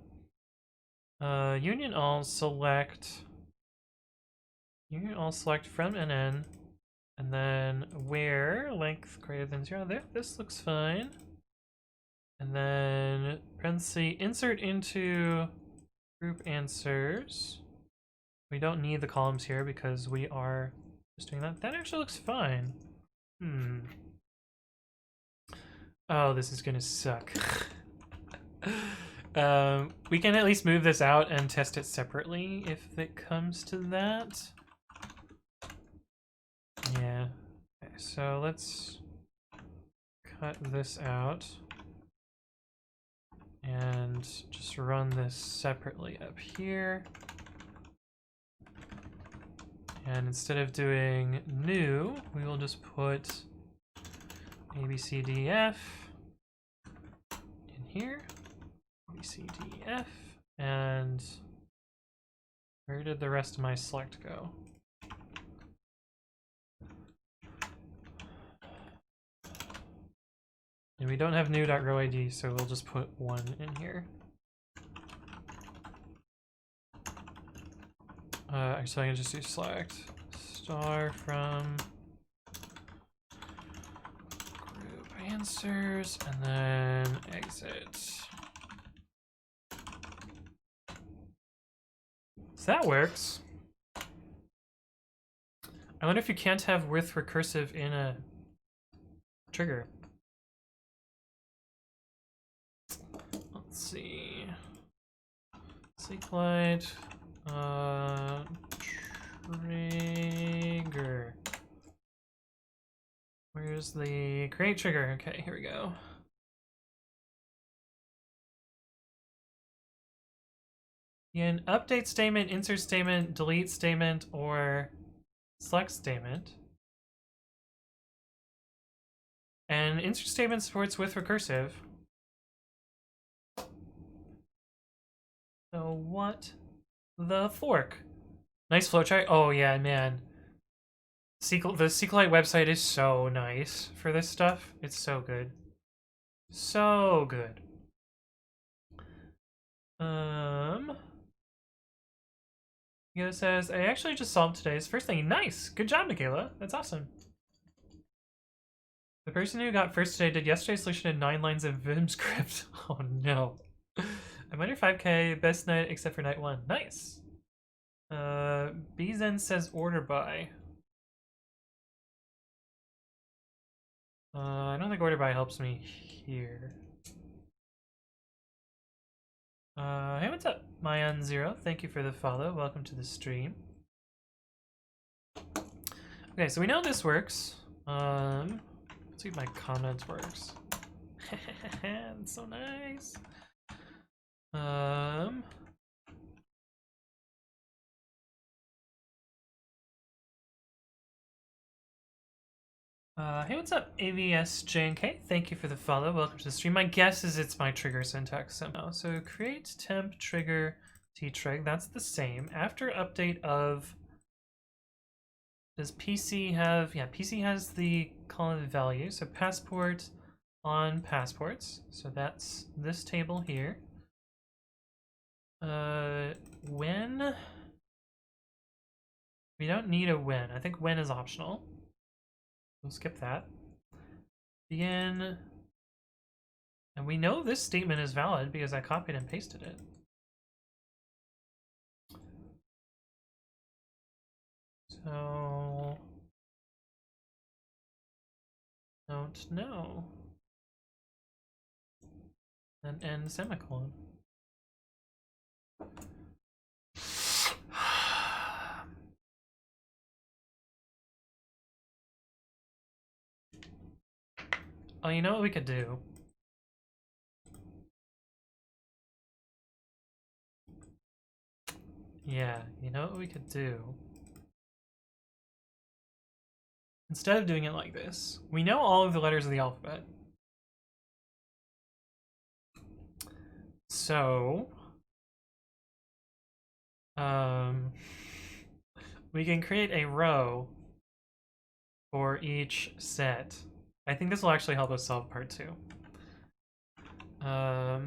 Union all select from nn, and then where length greater than 0. There, this looks fine. And then parenthesis insert into group answers. We don't need the columns here because we are just doing that. That actually looks fine. Oh, this is gonna suck. We can at least move this out and test it separately if it comes to that. Yeah. Okay, so let's cut this out and just run this separately up here. And instead of doing new, we will just put ABCDF in here. B, C, D, F, and where did the rest of my select go? And we don't have new.rowid, so we'll just put 1 in here. So I can just do select star from group answers and then exit. So that works. I wonder if you can't have with recursive in a trigger. Let's see. sqlite trigger. Where's the create trigger? Okay, here we go. An update statement, insert statement, delete statement, or select statement. And insert statement supports with recursive. So what the fork? Nice flowchart. Oh yeah, man. The sqlite website is so nice for this stuff. It's so good. So good. Michaela says, I actually just solved today's first thing. Nice! Good job, Michaela. That's awesome. The person who got first today did yesterday's solution in 9 lines of Vim script. Oh no. I'm under 5k, best night except for night 1. Nice! Bzen says order by. I don't think order by helps me here. Hey, what's up? Mayan0, thank you for the follow. Welcome to the stream. Okay, so we know this works. Let's see if my comment works. That's so nice. Hey, what's up, AVSJNK? Thank you for the follow. Welcome to the stream. My guess is it's my trigger syntax somehow. So create temp trigger trig. That's the same. After update of, does PC have? Yeah, PC has the column value. So passport on passports. So that's this table here. When? We don't need a when. I think when is optional. We'll skip that. Begin. And we know this statement is valid because I copied and pasted it. So don't know. Then end semicolon. Oh, you know what we could do? Yeah, you know what we could do? Instead of doing it like this, we know all of the letters of the alphabet. So, we can create a row for each set. I think this will actually help us solve part 2. Oh,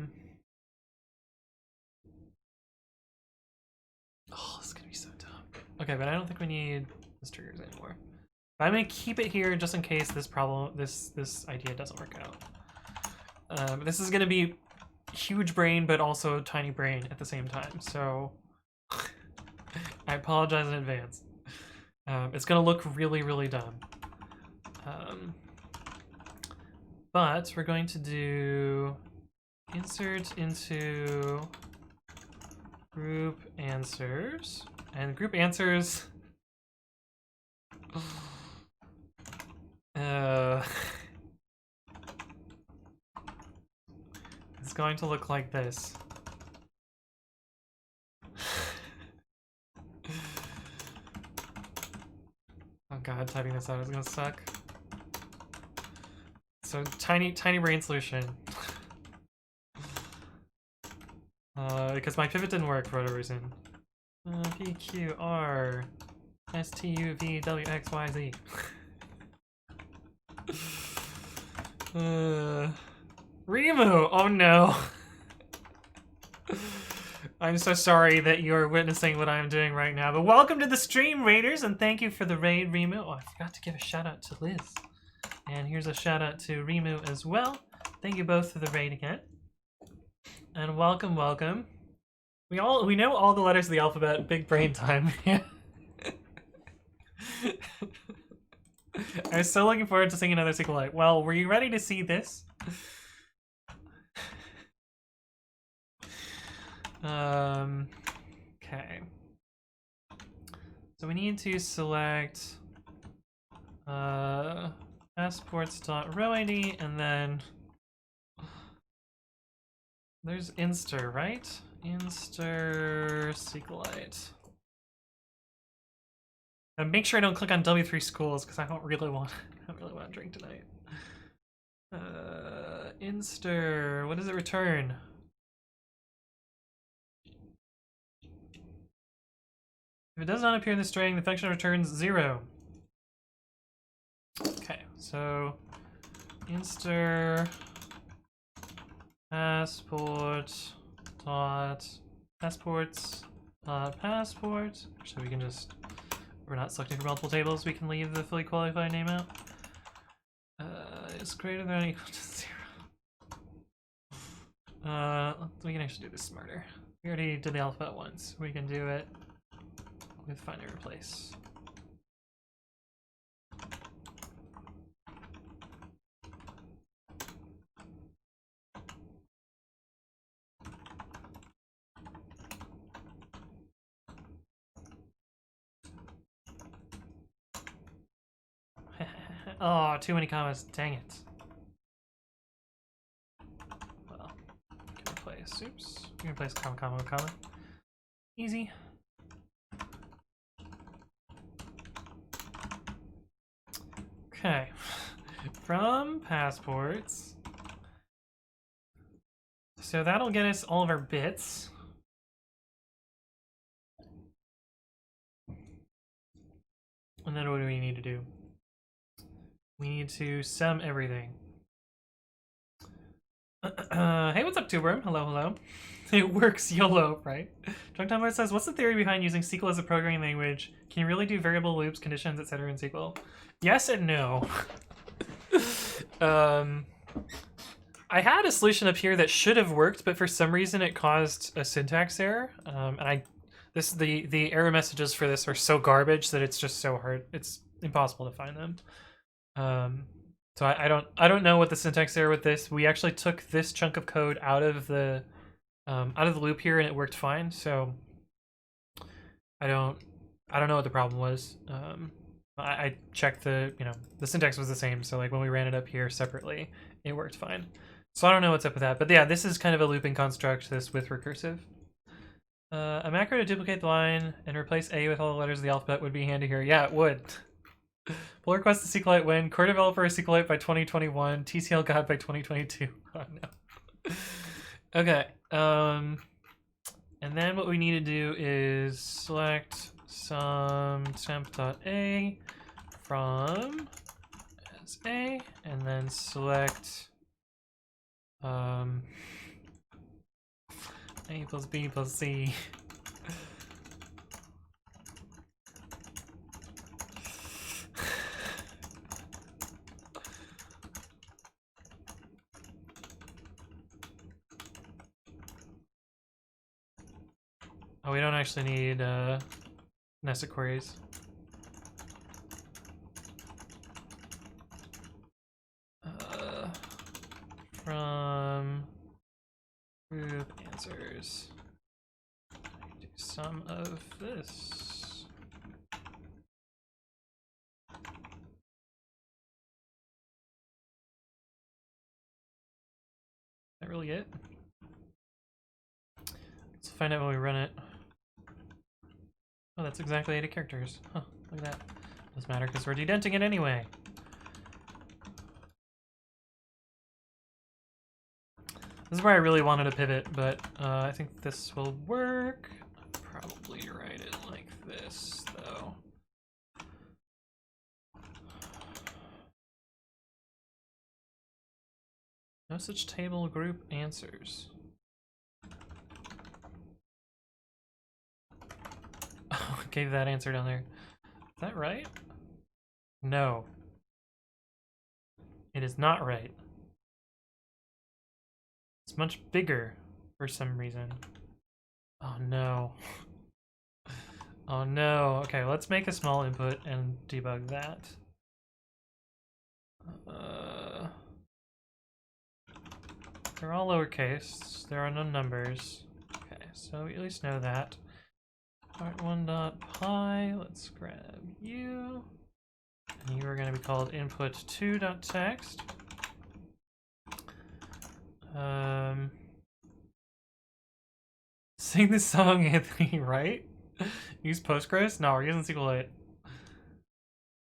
this is gonna be so dumb. Okay, but I don't think we need these triggers anymore. But I'm gonna keep it here just in case this idea doesn't work out. This is gonna be huge brain, but also tiny brain at the same time. So I apologize in advance. It's gonna look really, really dumb. But we're going to do insert into group answers, and group answers it's going to look like this. Oh god, typing this out is gonna suck. So tiny brain solution. Because my pivot didn't work for whatever reason. P, Q, R, S, T, U, V, W, X, Y, Z. Rimu! Oh no! I'm so sorry that you're witnessing what I'm doing right now, but welcome to the stream, Raiders, and thank you for the raid, Rimu. Oh, I forgot to give a shout out to Liz. And here's a shout out to Rimu as well. Thank you both for the raid again. And welcome, welcome. We know all the letters of the alphabet. Big brain time. I was so looking forward to seeing another sqlite. Well, were you ready to see this? Okay. So we need to select passports.rowid, and then there's inster, right? Inster sqlite. And make sure I don't click on W3 schools because I don't really want to drink tonight. Inster, what does it return? If it does not appear in the string, the function returns 0. Okay, so inster passports, so we can just, we're not selecting for multiple tables, we can leave the fully qualified name out. Is greater than or equal to 0. We can actually do this smarter. We already did the alphabet once. We can do it with find and replace. Oh, too many commas. Dang it. Well, we can replace. Oops. We can replace comma, comma with comma. Easy. Okay. From passports. So that'll get us all of our bits. And then what do we need to do? We need to sum everything. Hey, what's up, Tuberum? Hello, hello. It works YOLO, right? Drunk says, what's the theory behind using SQL as a programming language? Can you really do variable loops, conditions, etc. in SQL? Yes and no. I had a solution up here that should have worked, but for some reason it caused a syntax error. The error messages for this are so garbage that it's just so hard. It's impossible to find them. So I don't know what the syntax error with this. We actually took this chunk of code out of the loop here, and it worked fine. So I don't know what the problem was. I checked the syntax was the same. So like when we ran it up here separately, it worked fine. So I don't know what's up with that. But yeah, this is kind of a looping construct. This with recursive. A macro to duplicate the line and replace A with all the letters of the alphabet would be handy here. Yeah, it would. Pull request to SQLite win. Core developer SQLite by 2021. TCL God by 2022. Oh no. Okay. And then what we need to do is select some temp.a from as A, and then select A plus B plus C. Oh, we don't actually need nested queries. From group answers, do some of this. Is that really it? Let's find out when we run it. Oh, that's exactly 80 characters. Huh, look at that. Doesn't matter because we're dedenting it anyway. This is where I really wanted to pivot, but I think this will work. I'll probably write it like this, though. No such table group answers. Oh, I gave that answer down there. Is that right? No. It is not right. It's much bigger for some reason. Oh no. Oh no. Okay, let's make a small input and debug that. They're all lowercase. There are no numbers. Okay, so we at least know that. Part1.py, let's grab you. And you are going to be called input2.text. Sing this song, Anthony, right? Use Postgres? No, we're using sqlite.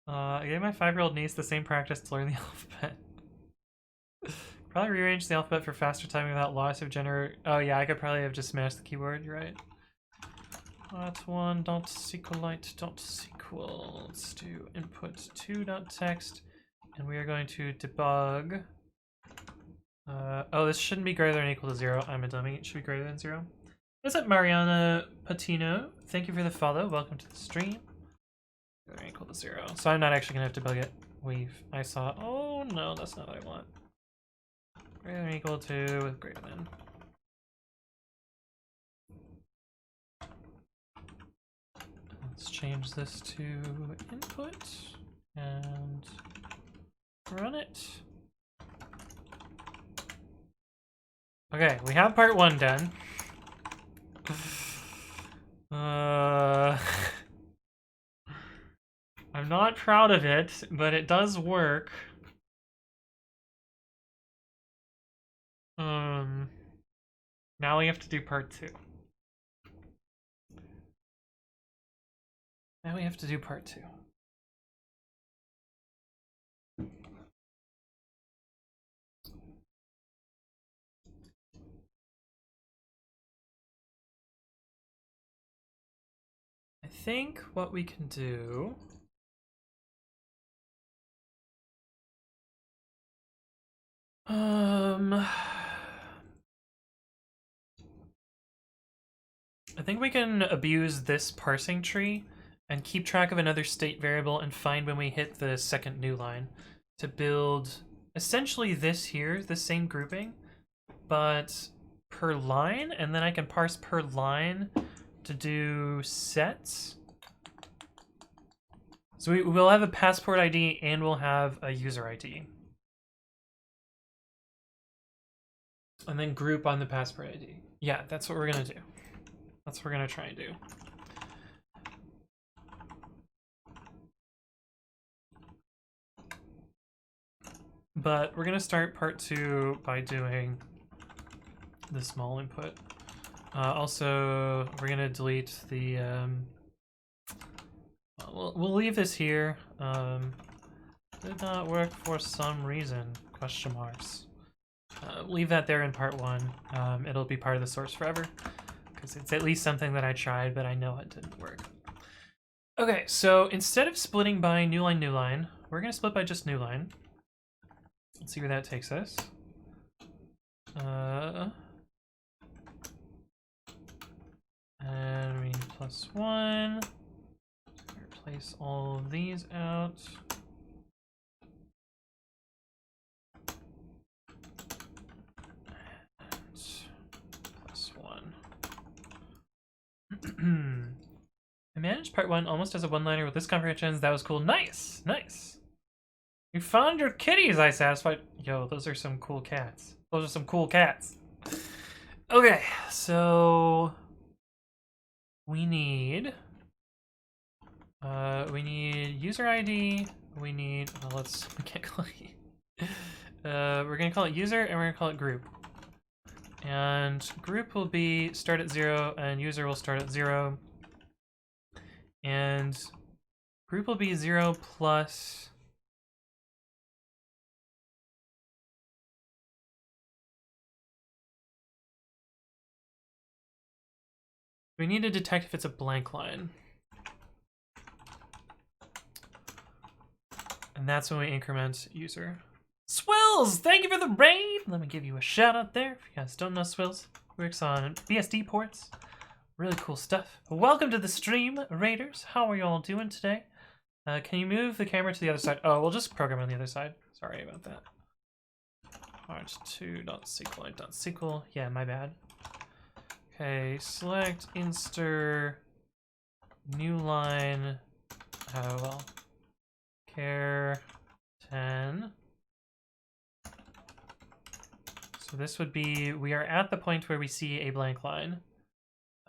I gave my 5-year-old niece the same practice to learn the alphabet. Probably rearrange the alphabet for faster timing without loss of gender. Oh yeah, I could probably have just smashed the keyboard, you're right. Part1.sqlite.sql. Let's do input2.text, and we are going to debug. Oh, this shouldn't be greater than or equal to 0. I'm a dummy. It should be greater than 0. What's up, Mariana Patino? Thank you for the follow. Welcome to the stream. Greater than or equal to 0. So I'm not actually gonna have to bug it. I saw. Oh no, that's not what I want. Greater than or equal to with greater than. Let's change this to input and run it. Okay, we have part 1 done. I'm not proud of it, but it does work. Now we have to do part 2. Now we have to do part 2. I think what we can do... I think we can abuse this parsing tree and keep track of another state variable and find when we hit the second new line to build essentially this here, the same grouping, but per line, and then I can parse per line to do sets. So we'll have a passport ID and we'll have a user ID. And then group on the passport ID. Yeah, that's what we're gonna do. That's what we're gonna try and do. But we're gonna start part 2 by doing the small input. Also, we're gonna delete the, we'll leave this here. Did not work for some reason, question marks. Leave that there in part 1. It'll be part of the source forever, because it's at least something that I tried, but I know it didn't work. Okay, so instead of splitting by new line, we're gonna split by just new line. Let's see where that takes us. And we need +1. Replace all of these out. And I managed part 1 almost as a one-liner with this comprehensions. That was cool. Nice! Nice! You found your kitties, I satisfied. Yo, those are some cool cats. Those are some cool cats. Okay, so we need user ID. We need we can't call it. We're gonna call it user and we're gonna call it group. And group will be start at 0 and user will start at 0. And group will be 0 plus We need to detect if it's a blank line. And that's when we increment user. Swills, thank you for the raid. Let me give you a shout out there. If you guys don't know Swills, works on BSD ports. Really cool stuff. Welcome to the stream, raiders. How are you all doing today? Can you move the camera to the other side? Oh, we'll just program on the other side. Sorry about that. Part2.sqlite.sql. Yeah, my bad. Okay, select inster new line. Oh well. Char 10. So this would be, we are at the point where we see a blank line.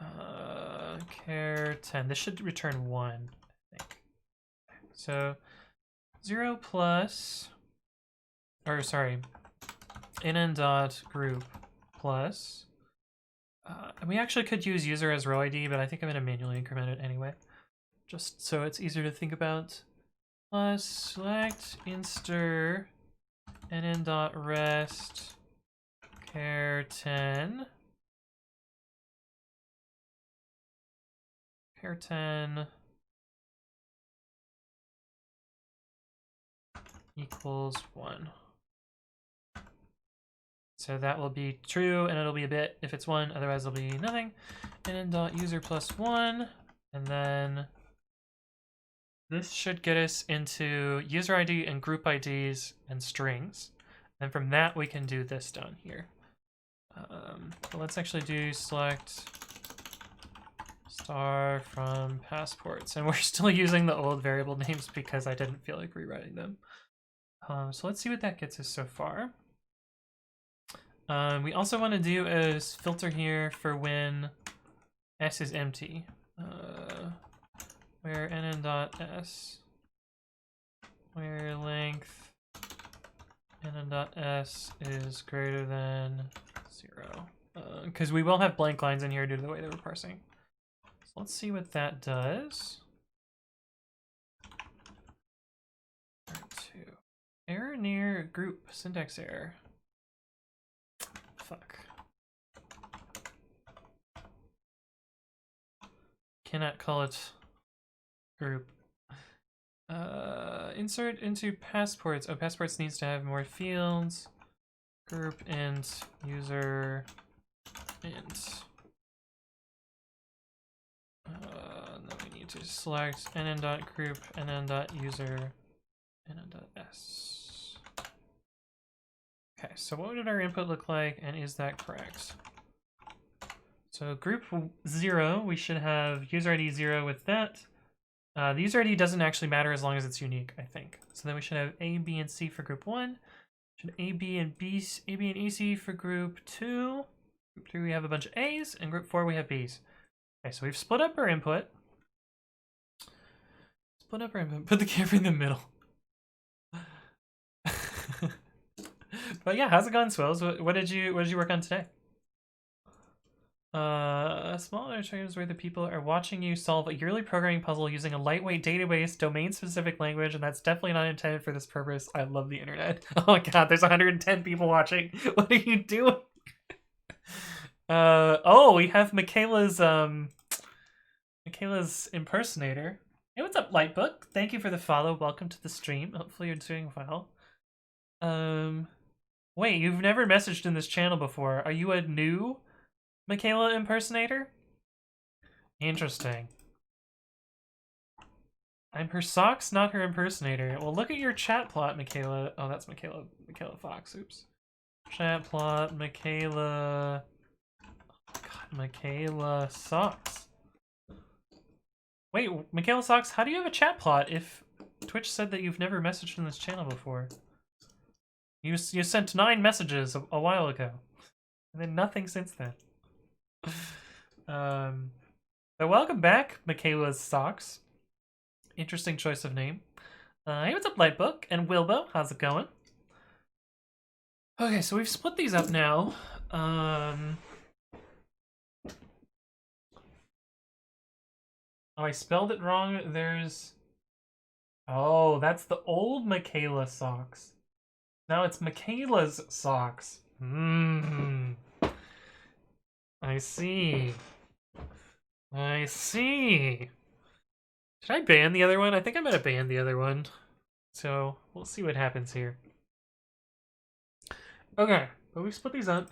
Char 10. This should return 1, I think. So 0 plus, or sorry, nn.group plus. And we actually could use user as row ID, but I think I'm going to manually increment it anyway, just so it's easier to think about. Plus select inster nn.rest char 10 char 10 equals 1. So that will be true, and it'll be a bit if it's 1, otherwise it'll be nothing. nn.user plus 1, and then this should get us into user ID and group IDs and strings. And from that, we can do this down here. But let's actually do select star from passports. And we're still using the old variable names because I didn't feel like rewriting them. So let's see what that gets us so far. We also want to do a filter here for when s is empty. Where nn.s, where length nn.s is greater than 0. Because we will have blank lines in here due to the way that we're parsing. So let's see what that does. Error near group, syntax error. Fuck. Cannot call it group. Insert into passports. Oh, passports needs to have more fields. Group int user int. Then we need to select nn.group, nn.user, nn.s. Okay, so what would our input look like, and is that correct? So group 0, we should have user ID 0 with that. The user ID doesn't actually matter as long as it's unique, I think. So then we should have A, B, and C for group 1. Should A, B, and B, A, B, and EC for group 2. Group 3 we have a bunch of A's, and group 4 we have B's. Okay, so we've split up our input. Put the camera in the middle. But yeah, how's it going, Swells? What did you work on today? A small interactions where the people are watching you solve a yearly programming puzzle using a lightweight database, domain-specific language, and that's definitely not intended for this purpose. I love the internet. Oh my god, there's 110 people watching. What are you doing? Oh, we have Michaela's impersonator. Hey, what's up, Lightbook? Thank you for the follow. Welcome to the stream. Hopefully you're doing well. Wait, you've never messaged in this channel before. Are you a new Michaela impersonator? Interesting. I'm her socks, not her impersonator. Well, look at your chat plot, Michaela. Oh, that's Michaela Fox. Oops. Chat plot, Michaela. Oh, God, Michaela Socks. Wait, Michaela Socks, how do you have a chat plot if Twitch said that you've never messaged in this channel before? You sent 9 messages a while ago, and then nothing since then. But welcome back, Michaela's Socks. Interesting choice of name. Hey, what's up, Lightbook and Wilbo? How's it going? Okay, so we've split these up now. Oh, I spelled it wrong. There's... Oh, that's the old Michaela Socks. Now it's Michaela's Socks. I see. I see. Should I ban the other one? I think I'm gonna ban the other one. So we'll see what happens here. Okay, but we split these up.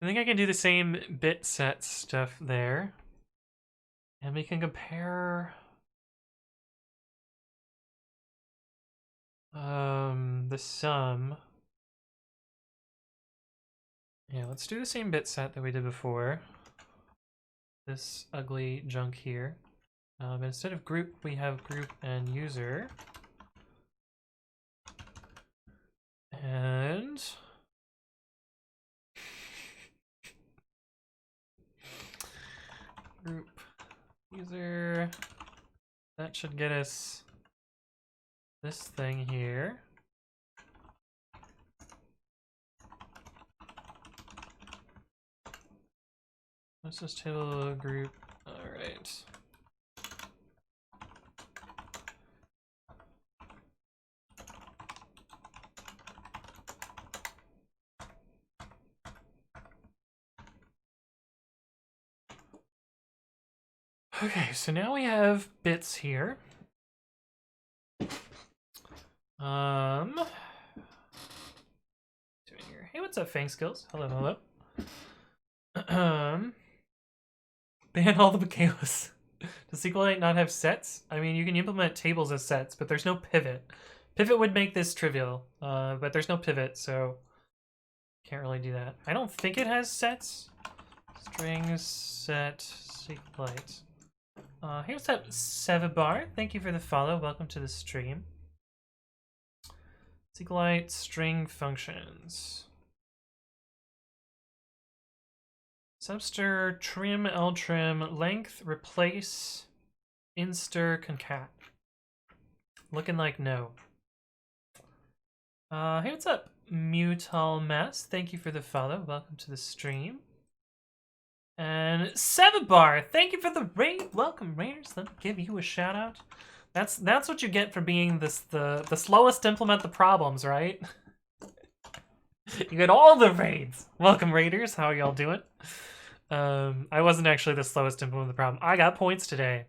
I think I can do the same bit set stuff there. And we can compare the sum. Yeah, let's do the same bit set that we did before. This ugly junk here. Instead of group, we have group and user. And group user. That should get us this thing here. Let's just table group. All right. Okay, so now we have bits here. Doing here. Hey, what's up, Fang Skills? Hello, hello. Ban all the Michaelas. Does SQLite not have sets? I mean, you can implement tables as sets, but there's no pivot. Pivot would make this trivial, but there's no pivot, so can't really do that. I don't think it has sets. Strings set SQLite. Hey, what's up, Sevabar? Thank you for the follow. Welcome to the stream. SQLite string functions. Subster, trim, ltrim, length, replace, inster, concat. Looking like no. Hey, what's up, Mutal Mess? Thank you for the follow. Welcome to the stream. And Sevabar, thank you for the raid. Welcome, Raiders. Let me give you a shout out. That's what you get for being the slowest to implement the problems, right? You get all the raids. Welcome, Raiders. How are y'all doing? I wasn't actually the slowest to implement the problem. I got points today.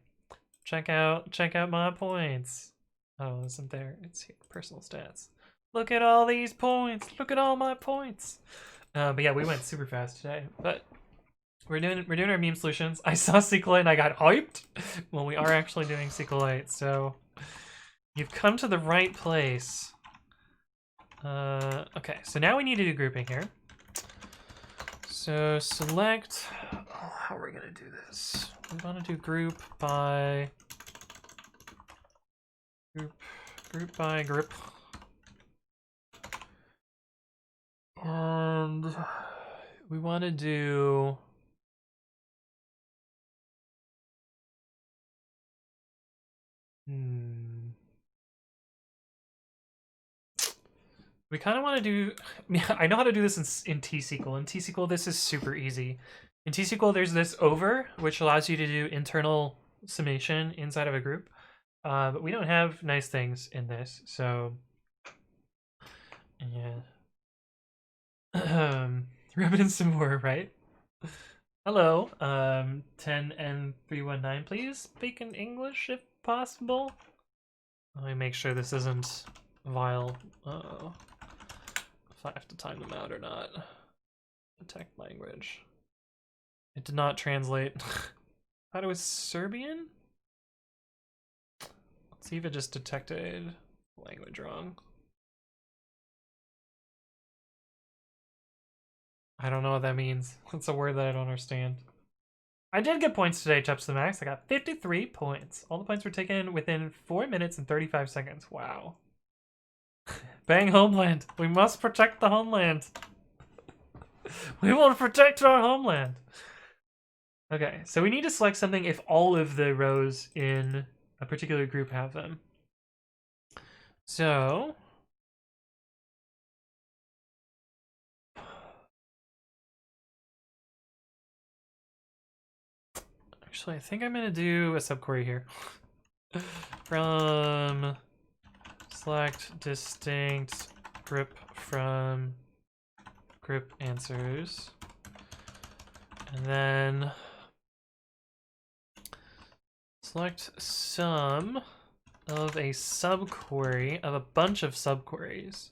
Check out my points. Oh, it isn't there. It's here. Personal stats. Look at all these points. Look at all my points. But yeah, we went super fast today. But we're doing our meme solutions. I saw SQLite and I got hyped. Well, we are actually doing SQLite, so you've come to the right place. Okay, so now we need to do grouping here. So select, how are we gonna do this? We want to do group by group. And we want to do we kind of want to do, I know how to do this in T-SQL. In T-SQL, this is super easy. In T-SQL, there's this over, which allows you to do internal summation inside of a group. But we don't have nice things in this, so yeah. Rub it in some more, right? Hello, 10N319, please speak in English if possible. Let me make sure this isn't vile. Uh-oh. If I have to time them out or not. Detect language. It did not translate. Thought it was Serbian? Let's see if it just detected language wrong. I don't know what that means. It's a word that I don't understand. I did get points today, Chups the Max. I got 53 points. All the points were taken within 4 minutes and 35 seconds. Wow. Bang homeland. We must protect the homeland. We will protect our homeland. Okay, so we need to select something if all of the rows in a particular group have them. So actually, I think I'm gonna do a subquery here. From select distinct group from group answers. And then Select sum of a subquery of a bunch of subqueries.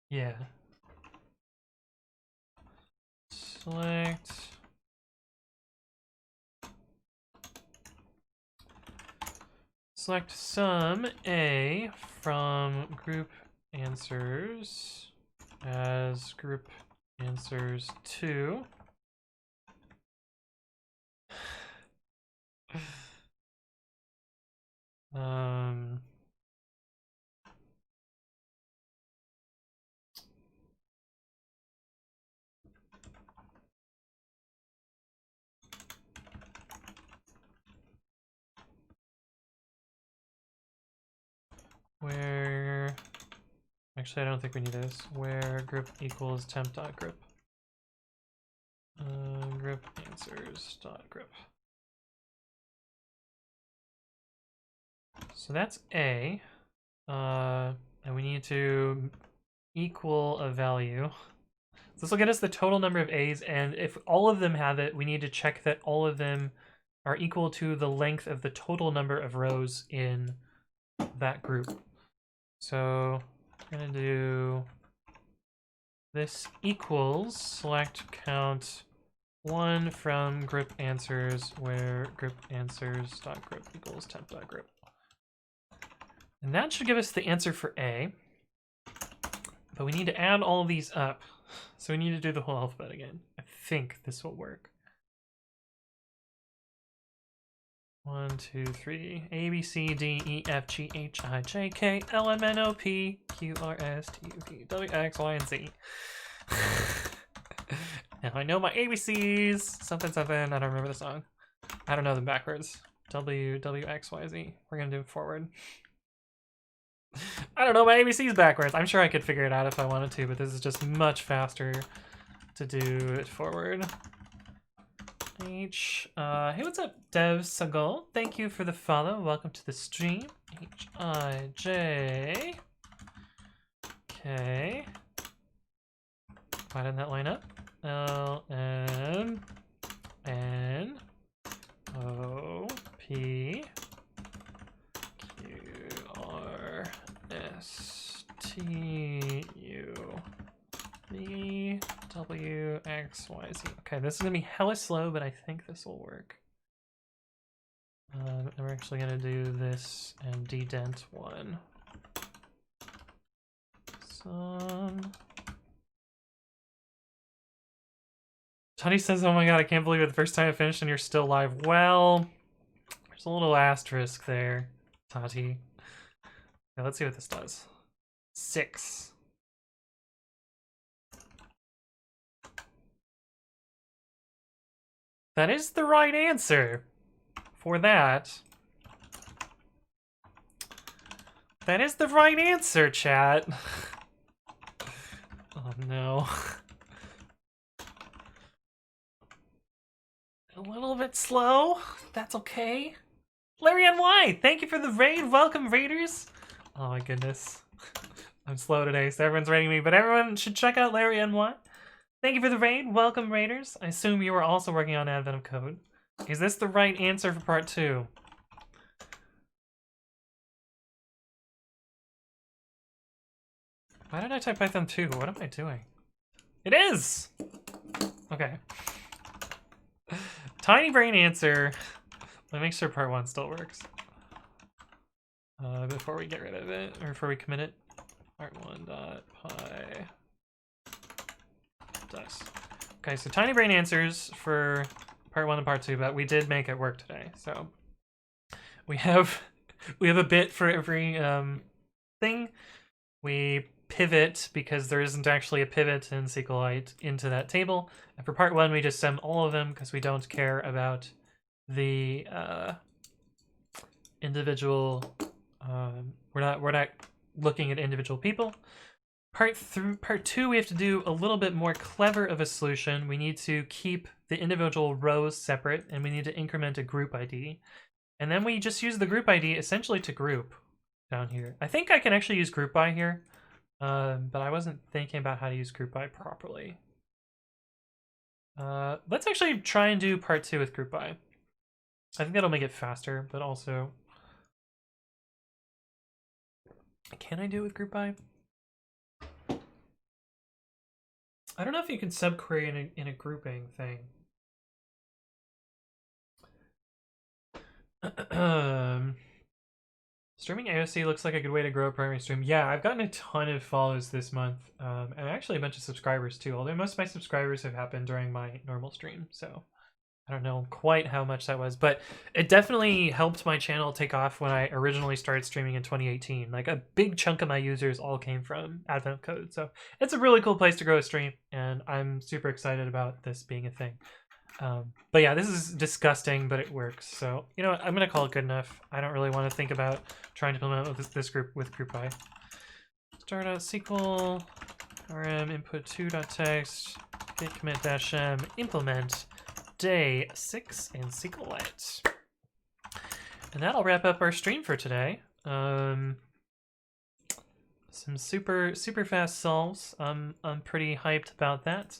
Yeah. Select sum A from group answers as group answers 2. Where actually I don't think we need this. Where group equals temp.group. Group answers dot group. So that's A. And we need to equal a value. So this will get us the total number of A's, and if all of them have it, we need to check that all of them are equal to the length of the total number of rows in that group. So we're gonna do this equals select count 1 from group answers where group answers dot group equals temp dot group. And that should give us the answer for A. But we need to add all of these up. So we need to do the whole alphabet again. I think this will work. 1, 2, 3, A, B, C, D, E, F, G, H, I, J, K, L, M, N, O, P, Q, R, S, T, U, V, W, X, Y, and Z. Now I know my ABCs, something, something, I don't remember the song. I don't know them backwards. W, W, X, Y, Z. We're gonna do it forward. I don't know my ABCs backwards. I'm sure I could figure it out if I wanted to, but this is just much faster to do it forward. H, hey, what's up, Dev Sagal? Thank you for the follow. Welcome to the stream. H, I, J, K. Why didn't that line up? L, M, N, O, P, Q, R, S, T, U, V, W, X, Y, Z. Okay, this is gonna be hella slow, but I think this will work. And we're actually gonna do this and dedent 1. Tony says, oh my god, I can't believe it, the first time I finished and you're still live. Well, there's a little asterisk there, Tati. Okay, let's see what this does. 6. That is the right answer for that. That is the right answer, chat. Oh no. A little bit slow. That's okay. Larry NY, thank you for the raid. Welcome, raiders. Oh my goodness. I'm slow today, so everyone's raiding me, but everyone should check out Larry NY. Thank you for the raid. Welcome, raiders. I assume you were also working on Advent of Code. Is this the right answer for part 2? Why did I type Python 2? What am I doing? It is! Okay. Tiny brain answer. Let me make sure part 1 still works. Before we get rid of it, or before we commit it. Part1.py. Dice. Okay, so tiny brain answers for part 1 and part 2, but we did make it work today. So we have a bit for every thing. We pivot because there isn't actually a pivot in SQLite into that table. And for part 1, we just sum all of them because we don't care about the individual. We're not looking at individual people. Part 2, we have to do a little bit more clever of a solution. We need to keep the individual rows separate, and we need to increment a group ID. And then we just use the group ID essentially to group. down here. I think I can actually use group by here, but I wasn't thinking about how to use group by properly. Let's actually try and do part 2 with group by. I think that'll make it faster, but also... Can I do it with group by? I don't know if you can subquery in a grouping thing. Streaming AOC looks like a good way to grow a primary stream. Yeah, I've gotten a ton of follows this month, and actually a bunch of subscribers too, although most of my subscribers have happened during my normal stream, so I don't know quite how much that was, but it definitely helped my channel take off when I originally started streaming in 2018. Like, a big chunk of my users all came from Advent of Code, so it's a really cool place to grow a stream, and I'm super excited about this being a thing. But yeah, this is disgusting, but it works. So, you know what? I'm going to call it good enough. I don't really want to think about trying to implement this group with group by. Start out SQL, rm input 2.text, git commit -m, implement day 6 in sqlite. And that'll wrap up our stream for today. Some super fast solves. I'm pretty hyped about that.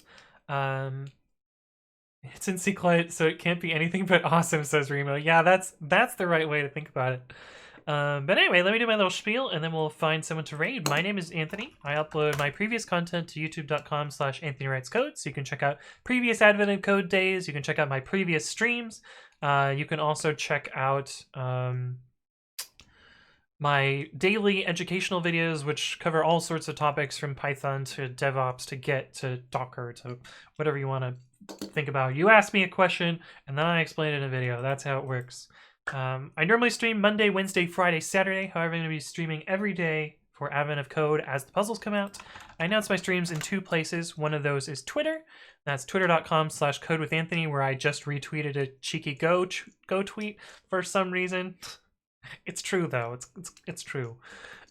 It's in sqlite, so it can't be anything but awesome, says Remo. Yeah, that's the right way to think about it. But anyway, let me do my little spiel, and then we'll find someone to raid. My name is Anthony. I upload my previous content to youtube.com/AnthonyWritesCode, so you can check out previous Advent of Code days. You can check out my previous streams. You can also check out my daily educational videos, which cover all sorts of topics from Python to DevOps to Git to Docker to whatever you want to think about. You ask me a question, and then I explain it in a video. That's how it works. I normally stream Monday, Wednesday, Friday, Saturday. However, I'm going to be streaming every day for Advent of Code as the puzzles come out. I announce my streams in 2 places. One of those is Twitter. That's twitter.com/codewithanthony, where I just retweeted a cheeky go tweet for some reason. It's true, though. It's true.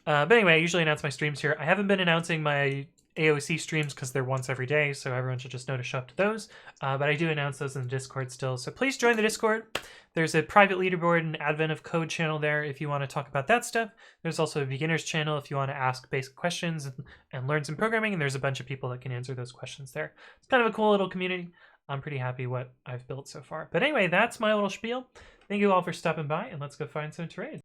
But anyway, I usually announce my streams here. I haven't been announcing my AOC streams because they're once every day, so everyone should just know to show up to those. But I do announce those in the Discord still, so please join the Discord. There's a private leaderboard and Advent of Code channel there if you want to talk about that stuff. There's also a beginners channel if you want to ask basic questions and learn some programming, and there's a bunch of people that can answer those questions there. It's kind of a cool little community. I'm pretty happy what I've built so far. But anyway, that's my little spiel. Thank you all for stopping by, and let's go find some to raid.